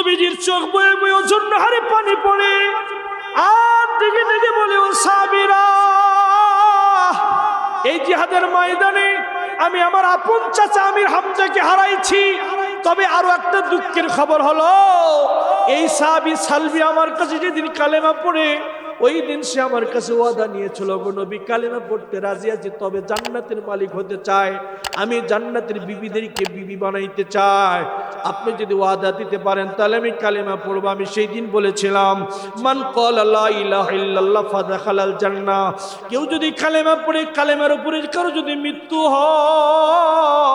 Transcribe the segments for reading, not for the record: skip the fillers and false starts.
নবীজির চোখ বয়ে বয়ে জন্য হারে পানি পড়ে আর দিকে দিকে বলে, ও সাহাবীরা, এই জিহাদের ময়দানে আমি আমার আপন চাচা আমির হামজাকে হারাইছি। তবে আরো একটা দুঃখের খবর হলো, এই সাহাবী সালবি আমার কাছে যেদিন কালেমা পড়ে ওই দিন সে আমার কাছে ওয়াদা নিয়েছিল, গো নবী, কালেমা পড়তে রাজি আছি, তবে জান্নাতের মালিক হতে চায়, আমি জান্নাতের বিবিদেরকে বিবি বানাইতে চাই। আপনি যদি ওয়াদা দিতে পারেন তাহলে আমি কালেমা পড়বো। আমি সেই দিন বলেছিলাম, মান ক্বালা লা ইলাহা ইল্লাল্লাহ ফাদাখালাল জান্নাহ, কেউ যদি কালেমা পড়ে কালেমার উপরে কারো যদি মৃত্যু হয়,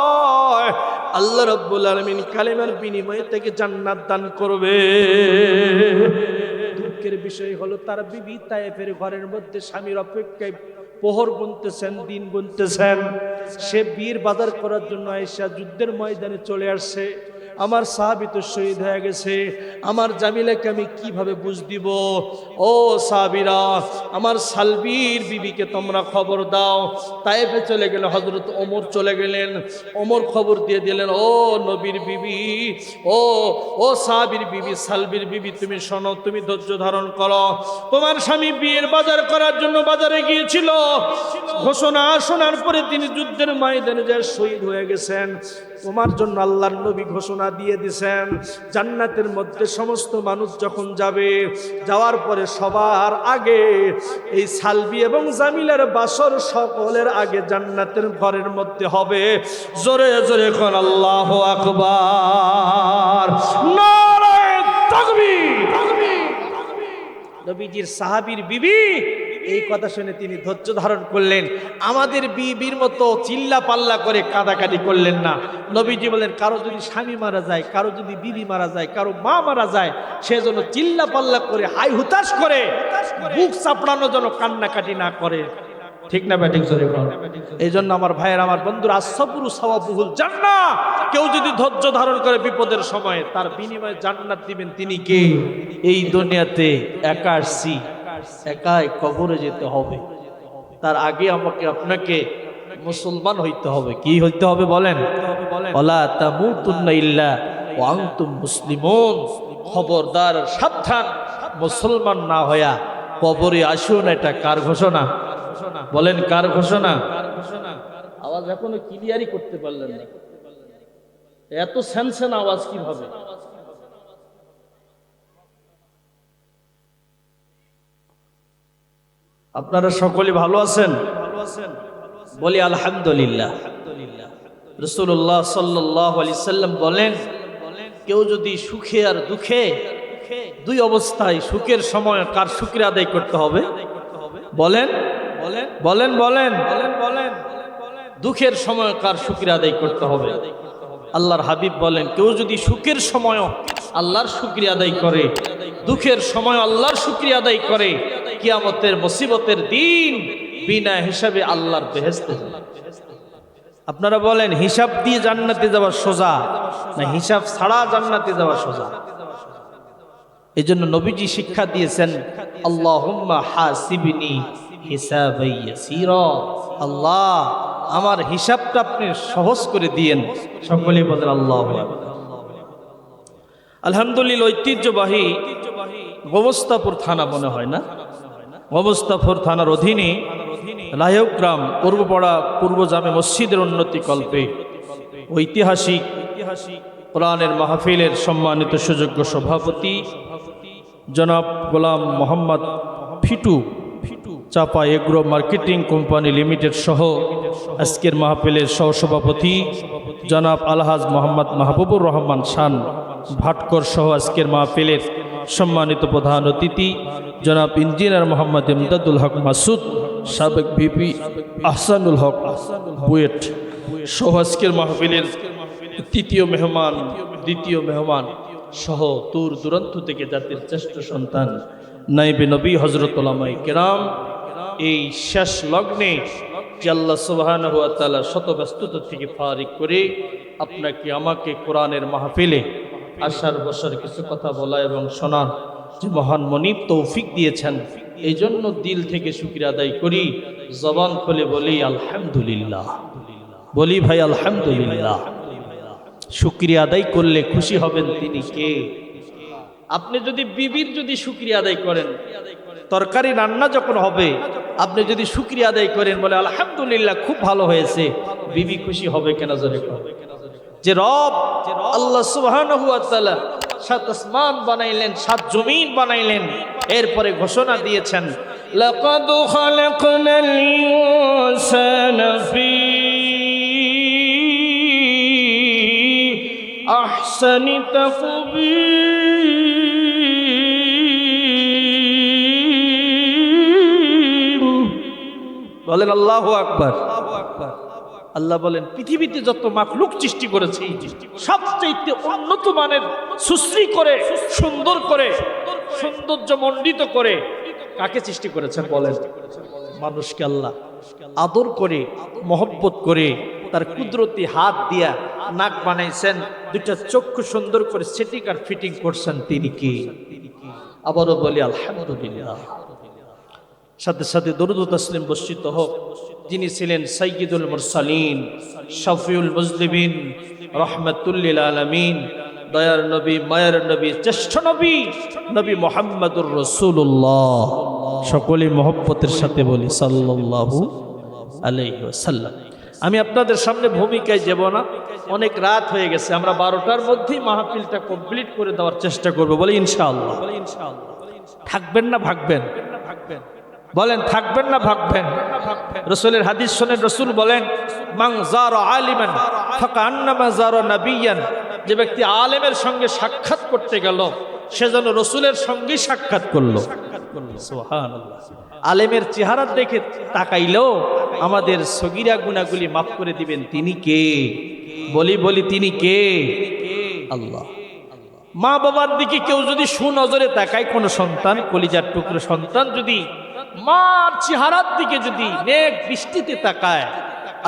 আল্লাহ রাব্বুল আলামিন কালেমার বিনিময়ে তাকে জান্নাত দান করবে। দুঃখের বিষয় হলো তার বিবি তায়েফের ঘরের মধ্যে স্বামীর অপেক্ষায় প্রহর গুনতেছেন, দিন গুনতেছেন। সে বীর বাজার করার জন্য আয়েশা যুদ্ধের ময়দানে চলে আসছে। আমার সাহাবী তো শহীদ হয়ে গেছে, আমার জামিলাকে আমি কিভাবে বুঝ দিব? ও সাহাবীরা, আমার সালবির বিবিকে তোমরা খবর দাও। তায়েফে চলে গেল, হযরত ওমর চলে গেলেন। ওমর খবর দিয়ে দিলেন, ও নবীর বিবি, ও সাহাবীর বিবি, সালবির বিবি, তুমি শোনো, তুমি ধৈর্য ধারণ করো। তোমার স্বামী বিয়ের বাজার করার জন্য বাজারে গিয়েছিল। ঘোষণা শোনার পরে তিনি যুদ্ধের ময়দানে যে শহীদ হয়ে গেছেন। তোমার জন্য আল্লাহর নবী ঘোষণা দিয়ে দিয়েছেন, জান্নাতের মধ্যে সমস্ত মানুষ যখন যাবে, যাওয়ার পরে সবার আগে এই সালবি এবং জামিলার বাসর সকলের আগে জান্নাতের ঘরের মধ্যে হবে। জোরে জোরে কোন আল্লাহু আকবার, নারায়ে তাকবীর। নবীজির সাহাবীর বিবি এই কথা শুনে তিনি ধৈর্য ধারণ করলেন। আমাদের বিবির মতো চিল্লা পাল্লা করে কাঁদাকাটি করলেন না। নবীজি বলেন, কারো যদি স্বামী মারা যায়, কারো যদি বিবি মারা যায়, কারো মা মারা যায়, সেজন্য চিল্লা পাল্লা করে হাই হুতাশ করে বুক চাপড়ানো যেন কান্নাকাটি না করে। ঠিক না ব্যাটিক জোরে বল। এই জন্য আমার ভাইয়ের, আমার বন্ধুরা, আসসাবরু সাওয়াবুহুল জান্নাহ, কেউ যদি ধৈর্য ধারণ করে বিপদের সময়, তার বিনিময়ে জান্নাত দিবেন তিনি কে? এই দুনিয়াতে একা আসছি, একাই কবরে যেতে হবে, তার আগে আমাকে আপনাকে মুসলমান হইতে হবে। কি হইতে হবে বলেন? ওয়ালা তামুতুন্না ইল্লা ওয়া আনতুম মুসলিমুন। খবরদার, সাবধান, মুসলমান না হইয়া কবরে আসো না। এটা কার ঘোষণা বলেন? কার ঘোষণা? আওয়াজ এখনো ক্লিয়ারই করতে পারলেন না, এত সেনসেন আওয়াজ কিভাবে? আপনারা সকলে ভালো আছেন? বলি আলহামদুলিল্লাহ। রাসূলুল্লাহ সাল্লাল্লাহু আলাইহি সাল্লাম বলেন, কেউ যদি সুখে আর দুঃখে, দুই অবস্থায়, সুখের সময় কার শুকরিয়া আদায় করতে হবে? বলেন বলেন বলেন বলেন। দুঃখের সময় কার শুকরিয়া আদায় করতে হবে? আল্লাহর হাবিব বলেন, কেউ যদি সুখের সময় আল্লাহর শুকরিয়া আদায় করে, দুঃখের সময় আল্লাহর শুকরিয়া আদায় করে, কিয়ামতের মুসিবতের দিন বিনা হিসাবে আল্লাহর বেহেশতে যাবে। আপনারা বলেন, হিসাব দিয়ে জান্নাতে যাওয়া সোজা না হিসাব ছাড়া জান্নাতে যাওয়া সোজা? এই জন্য নবীজি শিক্ষা দিয়েছেন, আল্লাহুম্মা হাসিবনি হিসাবান ইয়াসীরা। আল্লাহ, আমার হিসাবটা আপনি সহজ করে দিয়েন। সকলেই বলেন আল্লাহু আকবার। আলহামদুলিল্লাহ, ঐতিহ্যবাহী গোমস্তাপুর থানা মনে হয় না, গোমস্তাপুর থানার অধীনে লাহিউগ্রাম পূর্বপাড়া পূর্ব জামে মসজিদের উন্নতি কল্পে ঐতিহাসিক কোরআনের মাহফিলের সম্মানিত সুযোগ্য সভাপতি জনাব গোলাম মোহাম্মদ ফিটু চাপা এগ্রো মার্কেটিং কোম্পানি লিমিটেড সহ আজকের মাহফিলের সহসভাপতি জনাব আলহাজ মোহাম্মদ মাহবুবুর রহমান শান ভাটকর সহ আজকের মাহফিলের সম্মানিত প্রধান অতিথি জনাব ইঞ্জিনিয়ার মোহাম্মদ ইমদাদুল হক মাসুদ, সাবেক ভিপি আহসানুল হক বুয়েট সহ আজকের মাহফিলের তৃতীয় মেহমান, দ্বিতীয় মেহমান সহ দূর দূরান্ত থেকে জাতির শ্রেষ্ঠ সন্তান নাইবে নবী হযরত উলামায়ে কেরাম, এই শেষ লগ্নে যে আল্লাহ সুবহানাহু ওয়া তাআলা শত ব্যস্ততা থেকে ফারিক করে আপনাকে আমাকে কোরআনের মাহফিলে আসার বসার কিছু কথা বলা এবং শোনার যে মহান মনিব তৌফিক দিয়েছেন, এই জন্য দিল থেকে শুকরিয়া আদায় করি। জবান খুলে বলি আলহামদুলিল্লাহ। বলি ভাই আলহামদুলিল্লাহ। শুকরিয়া আদায় করলে খুশি হবেন তিনি কে? আপনি যদি বিবির যদি শুকরিয়া আদায় করেন, তরকারি রান্না যখন হবে আপনি যদি শুকরিয়া আদায় করেন, বলে আলহামদুলিল্লাহ খুব ভালো হয়েছে, বিবি খুশি হবে কেন? জোরে কর। যে রব আল্লাহ সুবহানাহু ওয়া তাআলা সাত আসমান বানাইলেন, সাত জমিন বানাইলেন, এরপরে ঘোষণা দিয়েছেন লাকাদ খালাকনাল ইনসানা ফি আহসানি তাকবীর। বলেন আল্লাহু আকবার। আল্লাহ বলেন পৃথিবীতে যত মাখলুক সৃষ্টি করেছি সবচেয়ে উন্নত মানের সুশ্রী করে, সুন্দর করে, সৌন্দর্যমণ্ডিত করে কাকে সৃষ্টি করেছেন বলেন? মানুষকে আল্লাহ আদর করে, মহব্বত করে, তার কুদরতি হাত দিয়া নাক বানাইছেন, দুইটা চক্ষু সুন্দর করে সেটিং আর ফিটিং করছেন, তিনি কি? আবারও বলি আলহামদুলিল্লাহ। সাথে সাথে দরুদ ও তাসলিম বর্ষিত হোক যিনি ছিলেন সাইয়্যিদুল মুরসালিন, শফিউল মুজনিবিন, রহমাতুল লিল আলামিন, দয়ার নবী, মায়ের নবী, শ্রেষ্ঠ নবী, নবী মুহাম্মদুর রাসূলুল্লাহ। সকলে মহব্বতের সাথে বলি সাল্লাল্লাহু আলাইহি ওয়াসাল্লাম। আমি আপনাদের সামনে ভূমিকায় যাব না, অনেক রাত হয়ে গেছে, আমরা 12টার মধ্যেই মাহফিলটা কমপ্লিট করে দেওয়ার চেষ্টা করব, বলি ইনশাআল্লাহ। থাকবেন না ভাগবেন? বলেন থাকবেন না ভাগবেন? রাসূলের হাদিস শুনেন, রাসূল বলেন মান যারা আলিমান ফাকান্নামা যারা নাবিয়ান। যে ব্যক্তি আলেমের সঙ্গে সাক্ষাৎ করতে গেল সে যেন রাসূলের সঙ্গেই সাক্ষাৎ করলো। সুবহানাল্লাহ। আলেমের চেহারা দেখে তাকাইলেও আমাদের সগীরা গুনাহগুলি মাফ করে দিবেন, তিনি কে? বলি তিনি কে? আল্লাহ। মা বাবার দিকে কেউ যদি সুনজরে তাকায়, কোনো সন্তান, কলিজার টুকরো সন্তান যদি মার চেহারার দিকে যদি নেক দৃষ্টিতে তাকায়,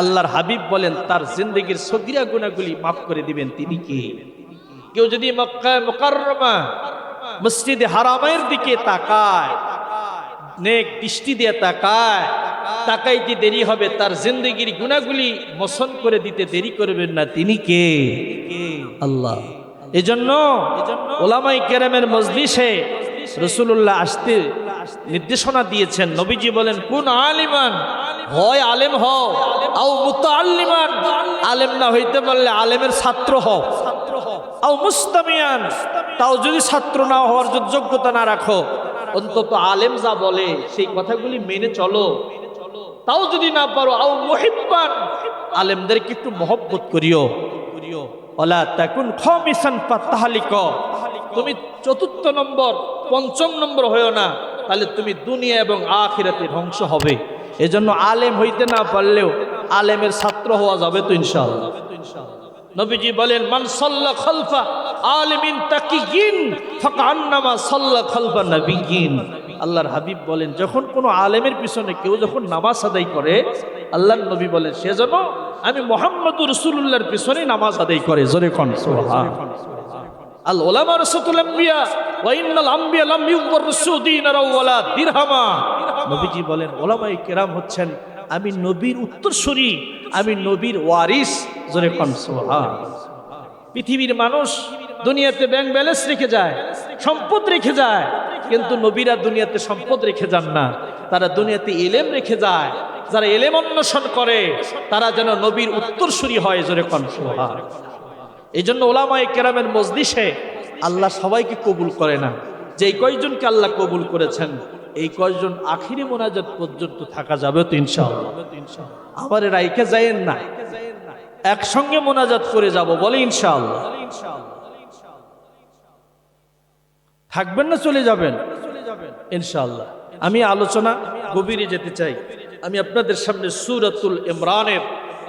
আল্লাহর হাবিব বলেন তার জিন্দেগীর সগীরা গুনাহগুলি মাফ করে দিবেন, তিনি কে? কেউ যদি মক্কা মুকাররমা মসজিদে হারামের দিকে তাকায়, নেক দৃষ্টি দিয়ে তাকাইতে দেরি হবে, তার জিন্দেগীর গুনাহগুলি মোচন করে দিতে দেরি করবেন না, তিনি কে? আল্লাহ। এজন্য ওলামায়ে কেরামের মজলিসে রাসূলুল্লাহ আসতে নির্দেশনা দিয়েছেন। নবীজি বলেন কোন আলিমান, হয় আলেম হও, আও মুতাআল্লিমান, আলেম না হইতে পারলে আলেমের ছাত্র হও, আও মুস্তামিয়ান, তাও যদি ছাত্র না হওয়ার যোগ্যতা না রাখো, অন্তত আলেম যা বলে সেই কথাগুলি মেনে চলো। তাও যদি না পারো, আও মুহিব্বান, আলেমদেরকে একটু মহব্বত করিও। ওয়ালা তাকুন খামিসান ফাতাহলিক, তুমি চতুর্থ নম্বর, পঞ্চম নম্বর হয়েও না, তাহলে তুমি দুনিয়া এবং আখিরাতে ধ্বংস হবে। এজন্য আলেম হইতে না পারলেও আলেমের ছাত্র হওয়া যাবে তো ইনশাআল্লাহ। নবীজি বলেন মান সাল্লা খালফা আলিমিন তাকিয়িন ফাকান্নামা সাল্লা খালফা নাবিয়িন। আল্লাহর হাবিব বলেন যখন কোনো আলেমের পিছনে কেউ যখন নামাজ আদায় করে, আল্লাহর নবী বলেন সে যেন আমি মুহাম্মদুর রাসূলুল্লাহর পিছনে নামাজ আদায় করে। জোরে কোন সুবহানাল্লাহ। আল উলামা রাসাতুল আম্বিয়া ওয়া ইন্নাল আম্বিয়া লাম ইউওয়ারিসু দীনারা ওয়ালা দিরহামা। নবীজি বলেন উলামায়ে কেরাম হচ্ছেন আমি নবীর উত্তরসূরি, আমি নবীর ওয়ারিস। জোরে কোন সুবহানাল্লাহ। পৃথিবীর মানুষ দুনিয়াতে ব্যাংক ব্যালেন্স রেখে যায়, সম্পদ রেখে যায়, কিন্তু নবীরা দুনিয়াতে সম্পদ রেখে যান না, তারা দুনিয়াতে ইলম রেখে যায়। যারা ইলম অন্বেষণ করে তারা যেন নবীর উত্তরসূরি হয়। জোরে কোন সুবহানাল্লাহ। এই জন্য ওলামায়ে কেরামের মজলিসে আল্লাহ সবাইকে কবুল করে না। যে কয়জনকে আল্লাহ কবুল করেছেন এই কয়জন আখিরি মোনাজাত পর্যন্ত থাকা যাবে তো ইনশাআল্লাহ। আবার রাইকে যায়েন না, একসঙ্গে মোনাজাত করে যাব, বলে ইনশাআল্লাহ। থাকবেন না চলে যাবেন ইনশাআল্লাহ। আমি আলোচনা গভীরে যেতে চাই। আমি আপনাদের সামনে সূরাতুল ইমরানের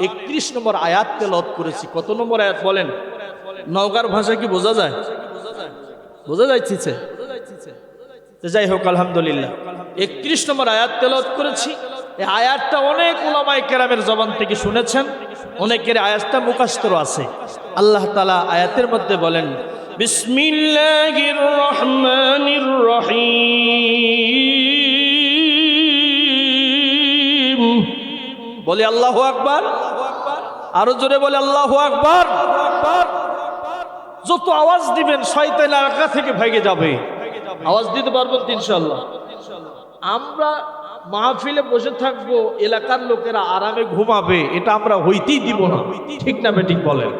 31 নম্বর আয়াত তেলাওয়াত করেছি। কত নম্বর আয়াত বলেন? নওগাঁর ভাষা কি বোঝা যায়? বোঝা যাচ্ছে? যাই হোক আলহামদুলিল্লাহ 31 নম্বর আয়াত তেলাওয়াত করেছি। এই আয়াতটা অনেক উলামায়ে কেরামের জবান থেকে শুনেছেন, অনেকের আয়াতটা মুখস্থ আছে। আল্লাহ তাআলা আয়াতের মধ্যে বলেন বিসমিল্লাহির রহমানির রহিম। বলি আল্লাহু আকবার। আরো জোরে বলে আল্লাহু আকবার। যত আওয়াজ দিবেন শয়তান এলাকা থেকে ভেগে যাবে। আওয়াজ দিতে পারবেন তো ইনশাআল্লাহ? আমরা মাহফিলে বসে থাকবো, এলাকার লোকেরা আরামে ঘুমাবে, এটা আমরা হইতেই দিব না। ঠিক না বেঠিক বলেন?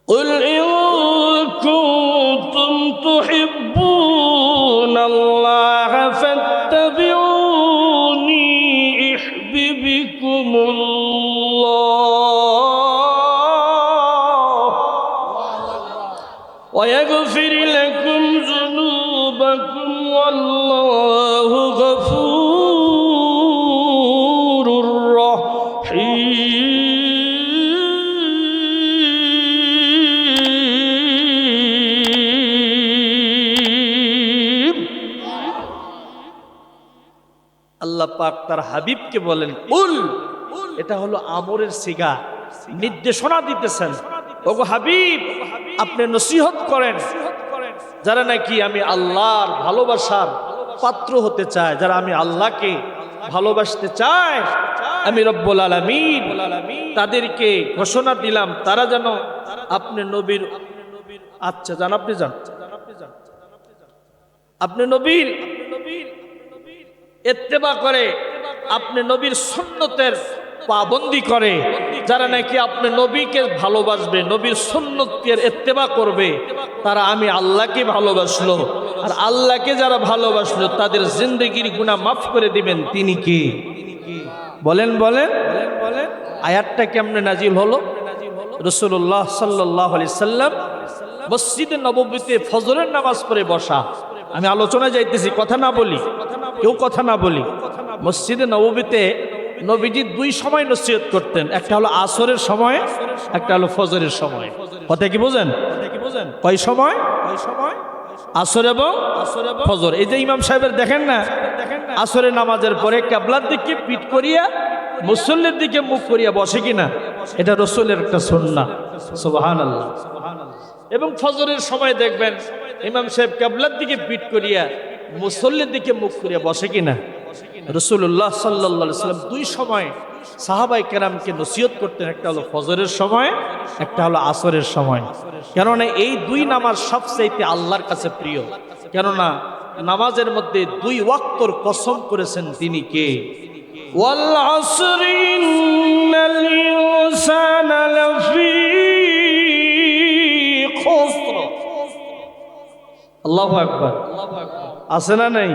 قل إن كنتم تحبون الله فاتبعوني يحببكم الله ويغفر لكم ذنوبكم والله غفور رحيم। আল্লাহ পাক তার হাবিবকে বলেন কুল, এটা হলো আমরের সিগা, নির্দেশনা দিতেছেন। ওগো হাবিব, আপনি নসিহত করেন যারা নাকি আমি আল্লাহর ভালোবাসার পাত্র হতে চায়, যারা আমি আল্লাহকে ভালোবাসতে চায়, আমি রব্বুল আলামিন তাদেরকে ঘোষণা দিলাম তারা যেন আপনি নবীর, আচ্ছা যান, আপনি যান, আপনি নবীর ইত্তেবা করে, আপনি নবীর সুন্নতের পাবন্দি করে, যারা নাকি আপনি নবীকে ভালোবাসবে, নবীর সুন্নতের ইত্তেবা করবে, তারা আমি আল্লাহকে ভালোবাসলো। আর আল্লাহকে যারা ভালোবাসলো তাদের জিন্দেগির গুনাহ মাফ করে দিবেন। তিনি কি? বলেন বলেন বলেন। আয়াতটা কেমনে নাজিল হলো? রাসূলুল্লাহ সাল্লাল্লাহু আলাইহি সাল্লাম মসজিদে নববীতে ফজরের নামাজ পড়ে বসা। আমি আলোচনায় যাইতেছি, কথা না বলি, কেউ কথা না বলি। মসজিদে নববীতে নবীজি দুই সময় নসিহত করতেন, একটা হলো আসরের সময়, একটা হলো ফজরের সময়। কথা কি বোঝেন? কয় সময়? আসর এবং ফজর। এই যে ইমাম সাহেবের দেখেন না, আসরের নামাজের পরে কিবলার দিকে পিঠ করিয়া মুসল্লির দিকে মুখ করিয়া বসে কিনা, এটা রাসূলের একটা সুন্নাহ। সুবহানাল্লাহ। এবং ফজরের সময় দেখবেন ইমাম সাহেব কিবলার দিকে পিঠ করিয়া মুসল্লির দিকে মুখ করিয়া বসে কিনা। রাসূলুল্লাহ সাল্লাল্লাহু আলাইহি সাল্লাম দুই সময় সাহাবায়ে কেরামকে নসিহত করতেন, একটা হলো ফজরের সময়, একটা হলো আসরের সময়। কেননা এই দুই নামাজ সবচেয়ে আল্লাহর কাছে প্রিয়। কেননা নামাজের মধ্যে দুই ওয়াক্তর কসম করেছেন তিনি কে? ওয়াল আসরি ইন্নাল ইনসানা লাফি খুসর। আল্লাহু আকবার। আছে না নাই?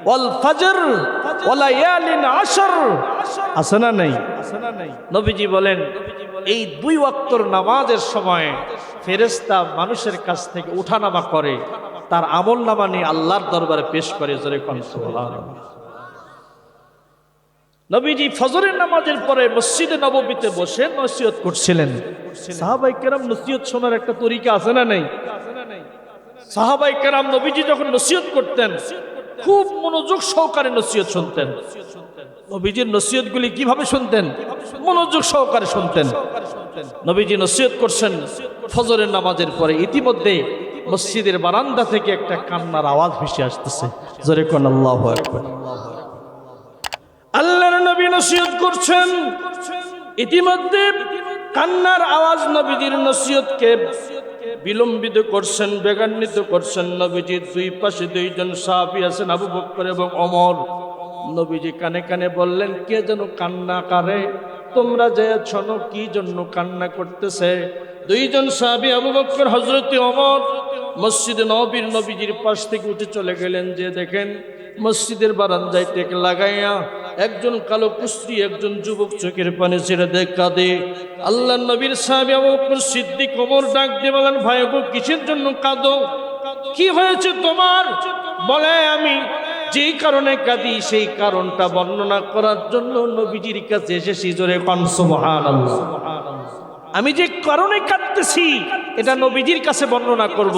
ওয়াল ফজর ওয়া লায়ালিন আশর, আছে না নাই? নবীজি বলেন এই দুই ওয়াক্তর নামাজের সময় ফেরেশতা মানুষের কাছ থেকে উঠানামা করে, তার আমলনামা নিয়ে আল্লাহর দরবারে পেশ করে। জোরে কোন সুবহানাল্লাহ। নবীজি ফজরের নামাজের পরে মসজিদে নববীতে বসে নসিহত করছিলেন। সাহাবায়ে কেরাম নসিহত শোনার একটা তরিকা আছে না নাই? সাহাবায়ে কেরাম নবীজি যখন নসিহত করতেন খুব মনোযোগ সহকারে নসিহত শুনতেন। নবীজির নসিহতগুলি কিভাবে শুনতেন? মনোযোগ সহকারে শুনতেন। নবীজি নসিহত করছেন ফজরের নামাজের পরে, ইতিমধ্যে মসজিদের বারান্দা থেকে একটা কান্নার আওয়াজ ভেসে আসতেছে। জোরে কোন আল্লাহু আকবার। আল্লাহর নবী নসিহত করছেন, ইতিমধ্যে কান্নার আওয়াজ নবীজির নসিহতকে বিলম্বিত করছেন, বেগান্বিত করছেন। নবীজির দুই পাশে দুইজন সাহাবী আছেন, আবু বকর এবং ওমর। নবীজি কানে কানে বললেন, কে যেন কান্না করে, তোমরা যে শোনো কি জন্য কান্না করতেছে। দুইজন সাহাবী আবু বকর, হযরত ওমর মসজিদে নববীর নবীজির পাশ থেকে উঠে চলে গেলেন। যে দেখেন মসজিদের বারান্দায় টেক লাগাইয়া একজন কালো কুস্তি, একজন যুবক চোখের পানি ছেড়ে কাঁদে। আল্লাহর নবীর সাহাবী আবু বকর সিদ্দিক ওমর ডাক দিয়ে বলেন, ভাই গো, কিসের জন্য কাঁদো? কি হয়েছে তোমার? বলে, আমি যেই কারণে কাঁদি সেই কারণটা বর্ণনা করার জন্য নবীজির কাছে এসেছি। জোরে কোন সুবহানাল্লাহ। আমি যে কারণে কাঁদতেছি এটা নবীজির কাছে বর্ণনা করব,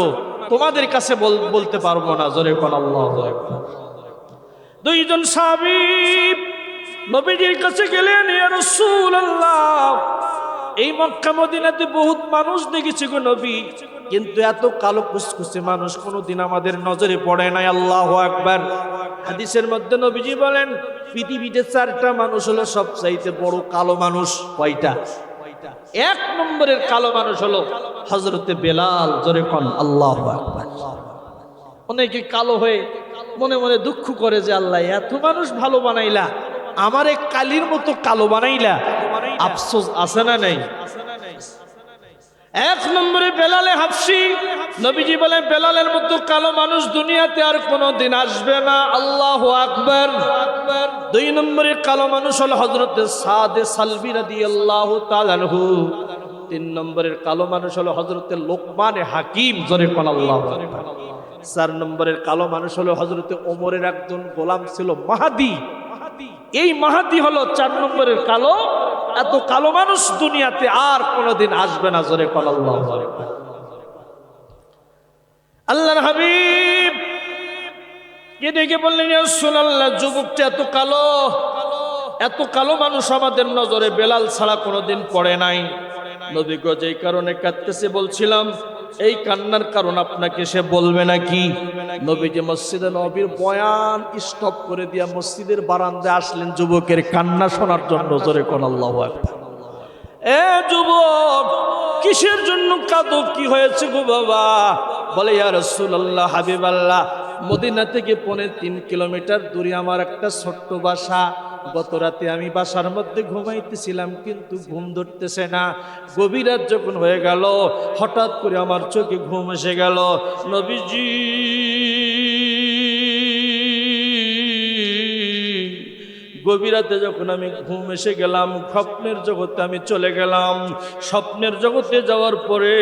তোমাদের কাছে বলতে পারবো না। জোরে কোন আল্লাহু আকবার। দুইজন সাহাবী নবীজির কাছে গেলেন, ইয়া রাসূলুল্লাহ, এই মক্কা মদিনাতে বহুত মানুষ দেখেছি গো নবী, কিন্তু এত কালো কুচকুচে মানুষ কোনোদিন আমাদের নজরে পড়ে নাই। আল্লাহু আকবার। হাদিসের মধ্যে নবীজি বলেন, পৃথিবীতে চারটা মানুষ হলো সবচাইতে বড় কালো মানুষ। কয়টা? এক নম্বরের কালো মানুষ হলো হযরতে বেলাল। জোরে কোন আল্লাহু আকবার। অনেকে কালো হয়ে মনে মনে দুঃখ করে যে আল্লাহ এত মানুষ ভালো বানাইলা, আমারে কালির মতো কালো বানাইলা, আফসোস আছে না নাই? এক নম্বরে বেলালে হাফসি। নবীজি বলেন বেলালের মতো কালো মানুষ দুনিয়াতে আর কোনোদিন আসবে না। আল্লাহু আকবার। দুই নম্বরে কালো মানুষ হলো হযরতে সাদে সালবি রাদিয়াল্লাহু তাআলা আনহু। তিন নম্বরের কালো মানুষ হলো হযরতে লোকমানে হাকিম। জোরে কোন আল্লাহু আকবার। চার নম্বরের কালো মানুষ হলো হযরতে ওমরের একজন গোলাম ছিল মাহাদি। এই মাহাদি হলো চার নম্বরের কালো। এত কালো মানুষ দুনিয়াতে আর কোনোদিন আসবে না। জোরে কোন আল্লাহু আকবার। আল্লাহর হাবিব কে দেখে বললেন ইয়া রাসূলুল্লাহ, যুবকটা এত কালো মানুষ আমাদের নজরে বেলাল ছাড়া কোনোদিন পড়ে নাই। নবী গো যেই কারণে কাঁদতেছে বলছিলাম, এই কান্নার কারণ আপনাকে সে বলবে নাকি? নবীজি মসজিদে নববীর বয়ান স্টপ করে দিয়া মসজিদের বারান্দায় আসলেন যুবকের কান্না শোনার জন্য। জোরে কোন আল্লাহু আকবার। এ যুবক, কিসের জন্য কাঁদো? কি হয়েছে গো বাবা? বলে ইয়া রাসূলুল্লাহ, হাবিবাল্লাহ, মদিনা থেকে 3.5 কিলোমিটার দূরে আমার একটা ছোট্ট বাসা। গত রাতে আমি বাসার মধ্যে ঘুমাইতেছিলাম, কিন্তু ঘুম ধরতেছে না। গভীর রাত যখন হয়ে গেল, হঠাৎ করে আমার চোখে ঘুম এসে গেল। নবীজি গভীর রাতে যখন আমি ঘুম এসে গেলাম, স্বপ্নের জগতে আমি চলে গেলাম। স্বপ্নের জগতে যাওয়ার পরে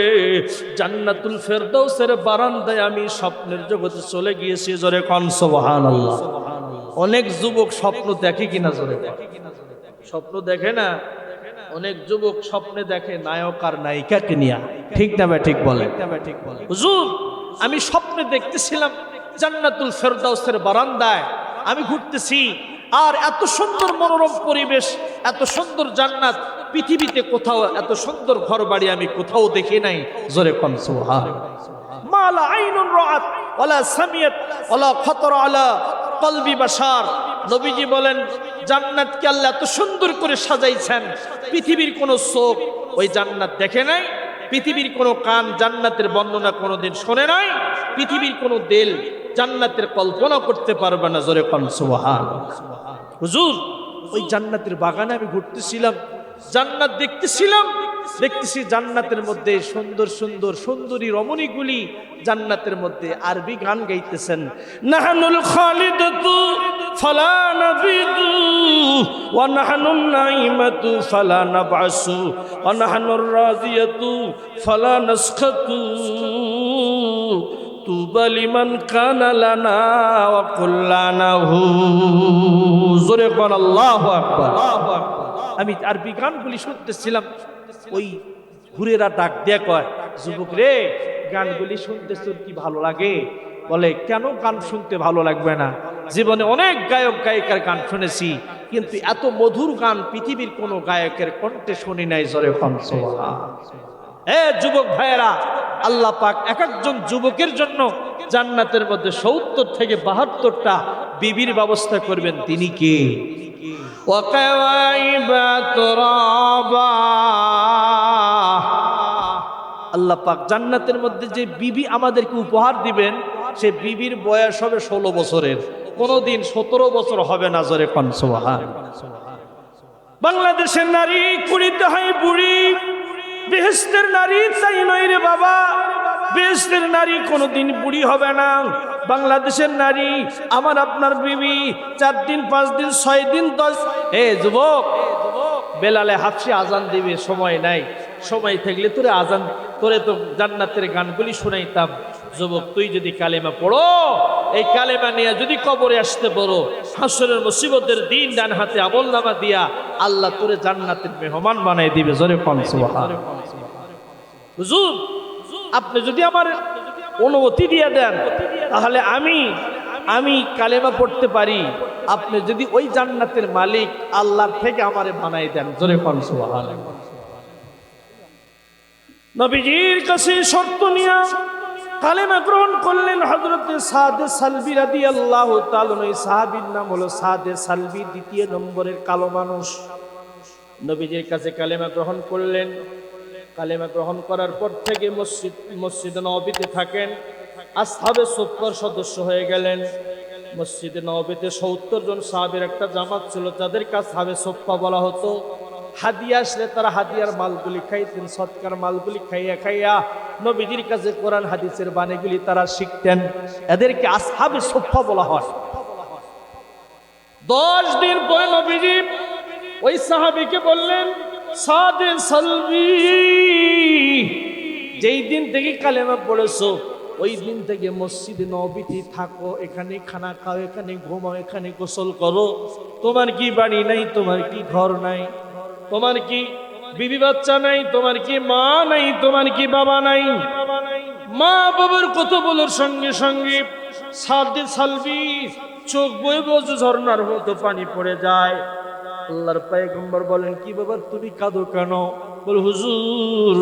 জান্নাতুল ফেরদাউসের বারান্দায় আমি স্বপ্নের জগতে চলে গিয়েছি। জোরে কোন সুবহানাল্লাহ। অনেক যুবক স্বপ্ন দেখে কিনা? জোরে স্বপ্ন দেখে না? অনেক যুবক স্বপ্নে দেখে নায়ক আর নায়িকাকে নিয়া। ঠিক না ভাই? ঠিক বলে। হুজুর, আমি স্বপ্নে দেখতেছিলাম জান্নাতুল ফেরদাউসের বারান্দায় আমি ঘুরতেছি, আর এত সুন্দর মনোরম পরিবেশ, এত সুন্দর জান্নাত, পৃথিবীতে কোথাও এত সুন্দর ঘর বাড়ি আমি কোথাও দেখি নাই। জোরে কোন সুবহানাল্লাহ। মা লা আইনুন রাআত ওয়ালা সামিয়াত ওয়ালা খাতারা আলা কলবি বাশার। নবীজি বলেন জান্নাতকে আল্লাহ এত সুন্দর করে সাজাইছেন, পৃথিবীর কোনো চোখ ওই জান্নাত দেখে নাই, পৃথিবীর কোনো কান জান্নাতের বর্ণনা কোনোদিন শোনে নাই, পৃথিবীর কোনো দিল জান্নাতের কল্পনা করতে পারবে না। জোরে কোন সুবহানাল্লাহ। হুজুর, ওই জান্নাতের বাগানে আমি ঘুরতেছিলাম, জান্নাত দেখতেছি জান্নাতের মধ্যে সুন্দর সুন্দর সুন্দরী রমণীগুলি জান্নাতের মধ্যে আরবি গান গাইতেছেন। নাহনুল খালিদাতু ফালা নাবিদু ওয়া নাহনুন নাইমাতু ফালা নাবআসু ওয়া নাহনুর রাজিয়াতু ফালা নাসখাতু তুবা লিমান কানা লানা ওয়া কুল্লানাহু। জোরে কোন আল্লাহু আকবার। আমি আরবি গানগুলি শুনতেছিলাম। ওই হুরেরা ডাক দিয়ে কয়, যুবক রে, গানগুলি শুনতে তোর কি ভালো লাগে? বলে, কেন গান শুনতে ভালো লাগবে না? জীবনে অনেক গায়ক গায়িকার গান শুনেছি, কিন্তু এত মধুর গান পৃথিবীর কোনো গায়কের কণ্ঠে শুনি নাই। জোরে কোন সুবহানাল্লাহ। এ যুবক ভাইয়েরা, আল্লাহ পাক এক একজন যুবকের জন্য জান্নাতের মধ্যে 70 থেকে 72টা বিবির ব্যবস্থা করবেন। তিনি কে? আল্লাহ পাক জান্নাতের মধ্যে যে বিবি আমাদেরকে উপহার দিবেন, সে বিবির বয়স হবে 16 বছরের, কোনদিন 17 বছর হবে না। জোরে কোন সুবহানাল্লাহ। বাংলাদেশের নারী কুড়িতে হয় বুড়ি, বেহেশতের নারী চাই নয় রে বাবা। বেহেশতের নারী কোনোদিন বুড়ি হবে না। বাংলাদেশের নারী আমার আপনার বিবি 4 দিন 5 দিন 6 দিন 10। হে যুবক, বেলালে হাফসি আজান দিবে, সময় নাই। সময় থাকলে তোরে তো জান্নাতের গানগুলি শুনাইতাম। যুবক, তুই যদি কালেমা পড়ো, এই কালেমা নিয়ে যদি কবরে আসতে পারো, হাসরের মুসিবতের দিন ডান হাতে আমলনামা দিয়া আল্লাহ তোরে জান্নাতের মেহমান বানাই দিবে। জোরে কোন সুবহানাল্লাহ। হুজুর, আপনি যদি আমার অনুমতি দিয়ে দেন, তাহলে আমি কালেমা পড়তে পারি। আপনি যদি ওই জান্নাতের মালিক আল্লাহর থেকে আমারে বানাই দেন। জোরে কোন সুবহানাল্লাহ। নবীজির কাছে শর্ত নিয়া কালেমা গ্রহণ করলেন হযরতে সাদে সালবি রাদিয়াল্লাহু তাআলা। এই সাহাবীর নাম হলো সাদে সালবি, দ্বিতীয় নম্বরের কালো মানুষ। নবীজির কাছে কালেমা গ্রহণ করলেন। কালেমা গ্রহণ করার পর থেকে মসজিদে নববীতে থাকেন। আসহাবে সুফফার সদস্য হয়ে গেলেন। মসজিদে নববীতে ৭০ জন সাহাবীর একটা জামাত ছিল, যাদেরকে আসহাবে সুফফা বলা হতো। হাদিয়া আসলে তারা হাদিয়ার মালগুলি খাইতেন, সৎকার মালগুলি খাইয়া খাইয়া নবীজির কাছে কোরআন হাদিসের বাণীগুলি তারা শিখতেন। এদেরকে আসহাবে সুফফা বলা হয়। 10 দিন পরে নবীজি ওই সাহাবীকে বললেন, সাদে সালবি, যেই দিন থেকে কালেমা পড়েছো ওই দিন থেকে মসজিদে নববীতে থাকো, এখানে খানা খাও, এখানে ঘুমাও, এখানে গোসল করো। তোমার কি বাড়ি নাই? তোমার কি ঘর নাই? তোমার কি বিবি বাচ্চা নাই? তোমার কি মা নাই? তোমার কি বাবা নাই? মা বাবার কথা বলার সঙ্গে সঙ্গে সাদে সালবি চোখ বয়ে বয়ে ঝর্ণার মতো পানি পড়ে যায়। আল্লাহর পয়গম্বর বলেন, কি বাবা তুমি কাঁদো কেন? বল, হুজুর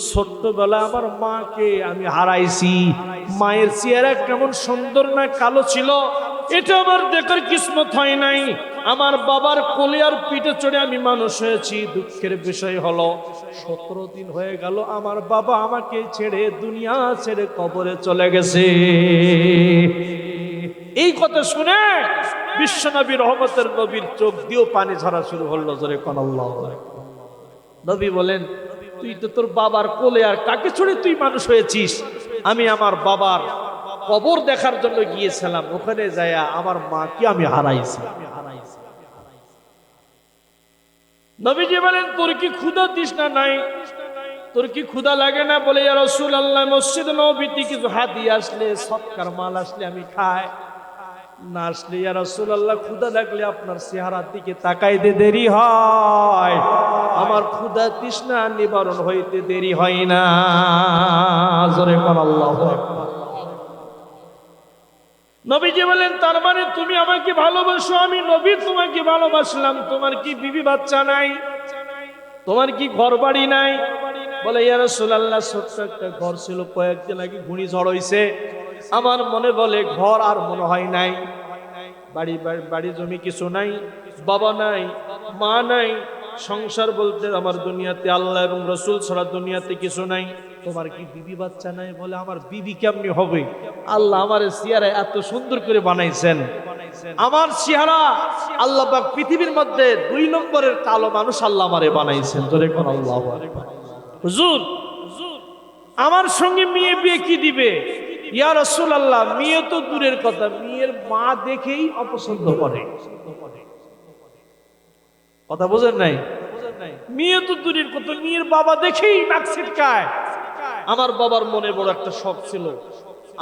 ছোট্টবেলা আমার মাকে আমি হারাইছি। মায়ের চেহারা কেমন সুন্দর না কালো ছিল, এটা আমার দেখার কিসমত হয় নাই। আমার বাবার কোলে আর পিঠে চড়ে আমি মানুষ হয়েছি। দুঃখের বিষয় হলো 17 দিন হয়ে গেল আমার বাবা আমাকে ছেড়ে দুনিয়া ছেড়ে কবরে চলে গেছে। এই কথা শুনে বিশ্বনবী রহমতের নবীর চোখ দিয়েও পানি ঝরা শুরু হলো। জোরে কোন আল্লাহু আকবার। নবী বলেন, তুই তো তোর বাবার কোলে আর কাকে ছড়ে তুই মানুষ হয়েছিস? আমি আমার বাবার কবর দেখার জন্য গিয়েছিলাম, ওখানে যায়া আমার মাকে আমি হারাইছি। নবীজি বলেন, তোর কি ক্ষুধা তৃষ্ণা নাই? তোর কি ক্ষুধা লাগে না? বলে, ইয়া রাসূলুল্লাহ, মসজিদ নববীতে কিছু হাদিয়া আসলে, সৎকার মাল আসলে আমি খাই, না আসলে ইয়া রাসূলুল্লাহ ক্ষুধা লাগলে আপনার চেহারার দিকে তাকাইতে দেরি হয়, আমার ক্ষুধা তৃষ্ণা নিবারণ হইতে দেরি হয় না। জোরে কোন আল্লাহু আকবার। নবীজি বলেন, তার মানে তুমি আমাকে ভালোবাসো, আমি নবী তোমাকে ভালোবাসলাম। তোমার কি বিবি বাচ্চা নাই? তোমার কি ঘর বাড়ি নাই? বলে, ইয়া রাসূলুল্লাহ ছোট্ট একটা ঘর ছিল, কয়েকদিন আগে ঘূর্ণিঝড় হইছে। আমার মনে বলে ঘর আর মনে হয় নাই। বাড়ি জমি কিছু নাই, বাবা নাই, মা নাই। সংসার বলতে আমার দুনিয়াতে আল্লাহ এবং রসুল ছাড়া দুনিয়াতে কিছু নাই। তোমার কি বিবি বাচ্চা নাই? বলে, আমার বিবি কেমনি হবে? আল্লাহ আমার চেহারা এত সুন্দর করে বানাইছেন, আমার চেহারা আল্লাহ পাক পৃথিবীর মধ্যে 2 নম্বরের কালো মানুষ আল্লাহ আমারে বানাইছেন। জোরে কোন আল্লাহু আকবার। হুজুর আমার সঙ্গে মেয়ে বিয়ে কি দিবে? ইয়া রাসূলুল্লাহ, মেয়ে তো দূরের কথা, মেয়ের মা দেখেই অপছন্দ করে। কথা বোঝেন নাই? মেয়ে তো দূরের কথা, মেয়ের বাবা দেখেই নাক ছিটকায়। আমার বাবার মনে বড় একটা শখ ছিল,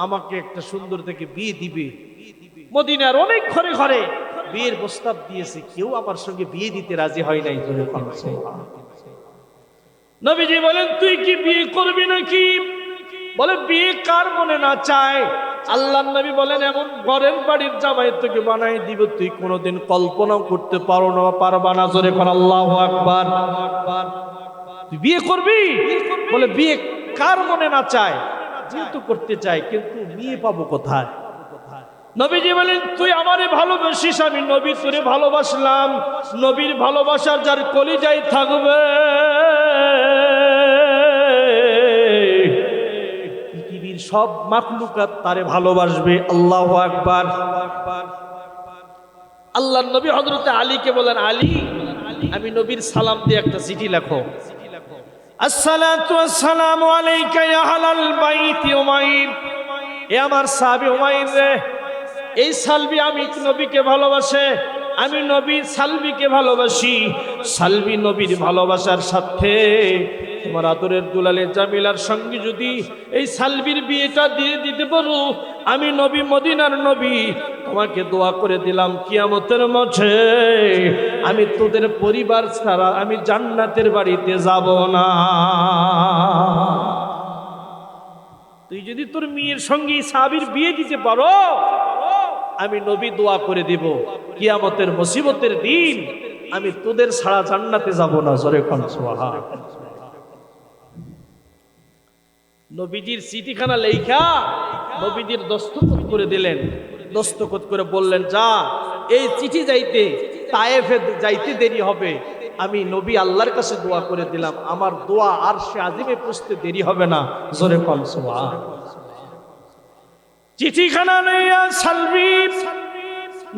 আমাকে একটা সুন্দর থেকে বিয়ে দিবে। মদিনার অনেক ঘরে ঘরে বিয়ের প্রস্তাব দিয়েছে, কেউ আমার সঙ্গে বিয়ে দিতে রাজি হয় নাই। নবীজি বলেন, তুই কি বিয়ে করবি নাকি? বলে, বিয়ে কার মনে না চায়? আল্লাহর নবী বলেন, এমন ঘরের বাড়ির জামাই তোকে বানাই দিব তুই কোনোদিন কল্পনাও করতে পারবা না। জোরে কোন আল্লাহু আকবার। তুই বিয়ে করবি? বলে, বিয়ে কার মনে না চায়? বিয়ে তো করতে চাই, কিন্তু বিয়ে পাবো কোথায়? নবীজি বলেন, তুই আমারে ভালোবাসিস, আমি নবী তোরে ভালোবাসলাম। নবীর ভালোবাসার যার কলিজায় থাকবে, পৃথিবীর সব মাখলুকাত তারে ভালোবাসবে। আল্লাহু আকবার। আল্লাহর নবী হযরতে আলীকে বলেন, আলী, আমি নবীর সালাম দিয়ে একটা চিঠি লেখো। আসসালাতু ওয়াসসালামু আলাইকা ইয়া আহলাল বাইতি উমাইর। এ আমার সাহাবী উমাইর রে, এই সালবি আমি নবীকে ভালোবাসে, আমি নবী সালবিকে ভালোবাসি। সালবি নবীর ভালোবাসার সাথে তোমার আদরের দুলালে জামিলার সঙ্গে যদি এই সালবির বিয়েটা দিয়ে দিতে পারো, আমি নবী, মদিনার নবী, তোমাকে দোয়া করে দিলাম, কিয়ামতের মাঠে আমি তোদের পরিবার ছাড়া আমি জান্নাতের বাড়িতে যাব না। তুই যদি তোর মেয়ের সঙ্গে সাহাবীর বিয়ে দিতে পারো, আমি নবী দোয়া করে দিব, কিয়ামতের মুসিবতের দিন আমি তোদের ছাড়া জান্নাতে যাব না। জোরে কোন সুবহান। নবীজির চিঠিখানা লেখা নবীজির দস্তখত করে দিলেন। দস্তখত করে বললেন, যা, এই চিঠি যাইতে তায়েফে যাইতে দেরি হবে, আমি নবী আল্লাহর কাছে দোয়া করে দিলাম, আমার দোয়া আরশে আজিমে পৌঁছতে দেরি হবে না। জোরে কোন সুবহান। চিঠিখানা লইয়া সালবি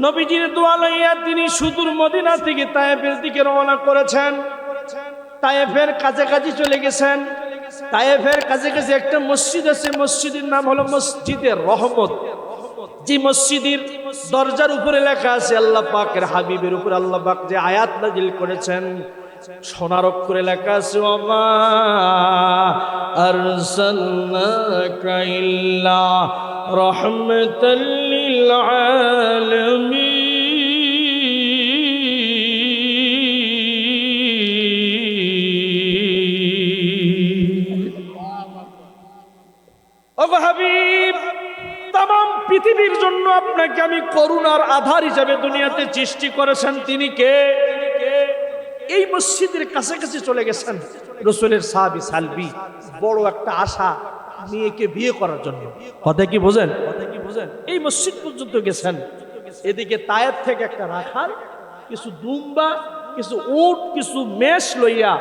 নবীজির দোয়া লইয়া তিনি সুদূর মদিনা থেকে তায়েফের দিকে রওনা করেছেন। তায়েফের কাছাকাছি চলে গেছেন। তায়েফের কাছাকাছি একটা মসজিদ আছে, মসজিদের নাম হলো মসজিদে রহমত। যে মসজিদের দরজার উপরে লেখা আছে আল্লাহ পাকের হাবিবের উপর আল্লাহ পাক যে আয়াত নাযিল করেছেন, সোনার অক্ষরে লেখা আছে, ওমা আরসালনাকা ইল্লা রাহমাতাল লিল আলামিন। ওগো হাবিব, তামাম পৃথিবীর জন্য আপনাকে আমি করুণার আধার হিসেবে দুনিয়াতে সৃষ্টি করেছেন। তিনি কে? এই মসজিদের কাছাকাছি চলে গেছেন রাসূলের সাহাবী সালবি, বড় একটা আশা মেয়েকে বিয়ে করার জন্য। কথা কি বোঝেন? এই মসজিদ পর্যন্ত গেছেন। এদিকে তায়েফ থেকে একটা রাখাল কিছু দুম্বা, কিছু উট, কিছু মেষ লইয়া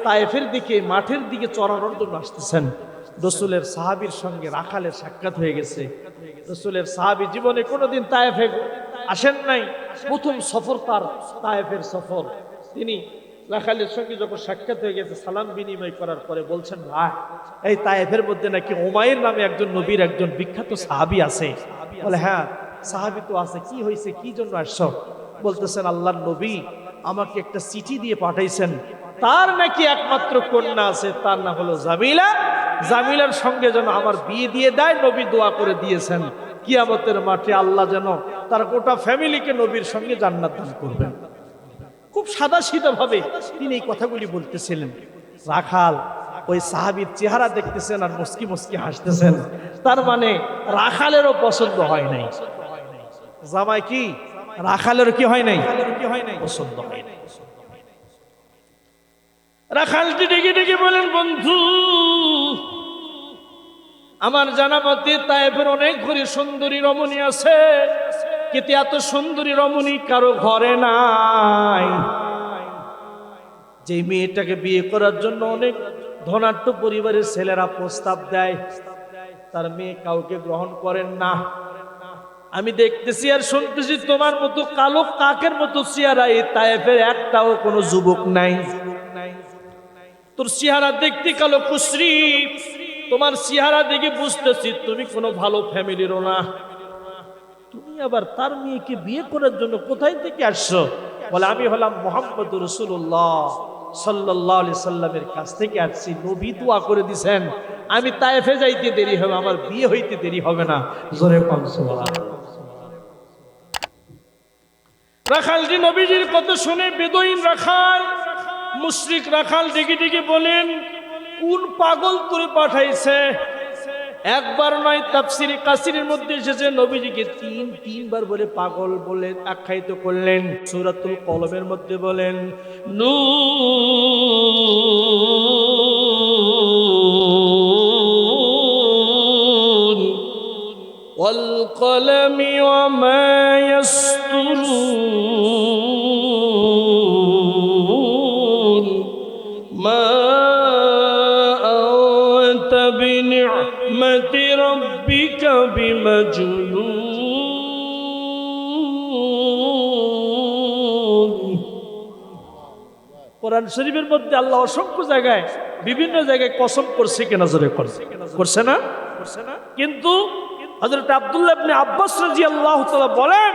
তায়েফের দিকে, মাঠের দিকে চড়ানোর জন্য আসতেছেন। রাসূলের সাহাবীর সঙ্গে রাখালের সাক্ষাৎ হয়ে গেছে। রাসূলের সাহাবী জীবনে কোনোদিন তায়েফে আসেন নাই, প্রথম সফর তার তায়েফের সফর। তিনি রাখালের সঙ্গে যখন সাক্ষাৎ হয়ে গেছে, সালাম বিনিময় করার পরে বলছেন, ভাই এই তায়েফের মধ্যে নাকি উমাইর নামে একজন নবীর একজন বিখ্যাত সাহাবী আছে। বলে, হ্যাঁ সাহাবী তো আছে, কি হয়েছে, কি জন্য আসছো? বলতেছেন, আল্লাহর নবী আমাকে একটা চিঠি দিয়ে পাঠাইছেন, তার নাকি একমাত্র কন্যা আছে, তার নাম হলো জামিলা। জামিলার সঙ্গে যেন আমার বিয়ে দিয়ে দেয়, নবী দোয়া করে দিয়েছেন কিয়ামতের মাঠে আল্লাহ যেন তার গোটা ফ্যামিলিকে নবীর সঙ্গে জান্নাত দান করবেন। খুব সাদাসিধা ভাবে তিনি এই কথাগুলি বলতেছিলেন। রাখাল ওই সাহাবীর চেহারা দেখতেছেন আর মুস্কি মুস্কি হাসতেছেন। তার মানে রাখালেরও পছন্দ হয় নাই। জামাই কি রাখালের কি হয় নাই? পছন্দ হয় নাই। রাখালটি ডেকে ডেকে বলেন, বন্ধু আমার জানা মতে তায়েফের অনেক ঘরে সুন্দরী রমণী আছে, কিন্তু এত সুন্দরী রমণী কারো ঘরে নাই। যে মেয়েটাকে বিয়ে করার জন্য অনেক ধনাঢ্য পরিবারের ছেলেরা প্রস্তাব দেয়, তার মেয়ে কাউকে গ্রহণ করেন না। আমি দেখতেছি আর শুনতেছি তোমার মতো কালো কাকের মতো চেহারা এই তায়েফের একটাও কোনো যুবক নাই। তোর চেহারা দেখতে কালো কুশ্রী, তোমার চেহারা দেখে বুঝতেছি তুমি কোনো ভালো ফ্যামিলিরও না। তুমি আবার তার মেয়েকে বিয়ে করার জন্য কোথায় থেকে আসছো? বলে, আমি হলাম মুহাম্মদ রাসূলুল্লাহ সাল্লাল্লাহু আলাইহি সাল্লামের কাছ থেকে আসছি। নবী দোয়া করে দিবেন আমি তায়েফে যাইতে দেরি হবে, আমার বিয়ে হইতে দেরি হবে না। জোরে কোন সুবহানাল্লাহ। রাখালজি নবীজির কথা শুনে বেদুইন রাখাল, মুশরিক রাখাল ডেকে ডেকে বলেন, কোন পাগল তোরে পাঠাইছে? একবার নয়, তাফসিরে কাসিরের মধ্যে এসেছে নবীজিকে তিনবার বলে পাগল বলে আখ্যায়িত করলেন। সূরাতুল কলমের মধ্যে বলেন, নুন ওয়াল কলমি ওয়া মা ইয়াসতুরুন মা আনতা বিনি'মাতি রাব্বিকা বিমাজনুন। কোরআন শরীফের মধ্যে আল্লাহ অসংখ্য জায়গায় বিভিন্ন জায়গায় কসম করছে, কেনা জোরে করছে না? কিন্তু হযরত আব্দুল্লাহ ইবনে আব্বাস রাদিয়াল্লাহু তাআলা বলেন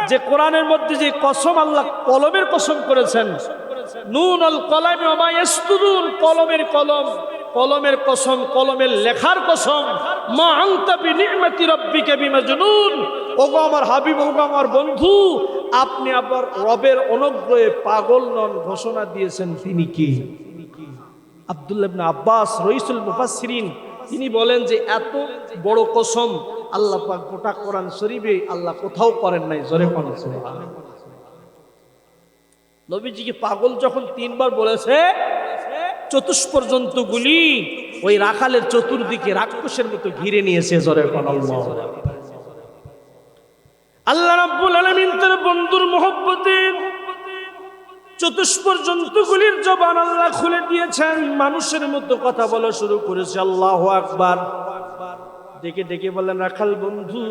যে কোরআনের মধ্যে যে কসম আল্লাহ কলমের কসম করেছেন, নুন আল কলামি ওয়া মা ইয়াসতুরুন, কলমের কলম, কলমের কসম, কলমের লেখার কসম, মা আনতা বিনি'মাতি রাব্বিকা বিমাজনুন। ওগো আমার হাবিব, ওগো আমার বন্ধু, আপনি আবার রবের অনুগ্রহে পাগল নন, ঘোষণা দিয়েছেন তিনি কি? আব্দুল্লাহ ইবনে আব্বাস রাইসুল মুফাসসিরিন তিনি বলেন যে এত বড় কসম আল্লাহ পাক গোটা কোরআন শরীফে আল্লাহ কোথাও করেন নাই। জোরে কোন সুবহানাল্লাহ। নবীজিকে পাগল যখন তিনবার বলেছে, চতুষ্পর্যন্তগুলি ওই রাখালের চতুর্দিকে রাক্ষসের মতো ঘিরে নিয়েছে। জোরে কোন আল্লাহ। আল্লাহ রাব্বুল আলামিন তার বন্ধুর মহব্বতে চতুষ্পর জন্তুগুলির জবান আল্লাহ খুলে দিয়েছেন, মানুষের মতো কথা বলা শুরু করেছে। আল্লাহু আকবার। ডেকে ডেকে বলেন, রাখাল বন্ধু,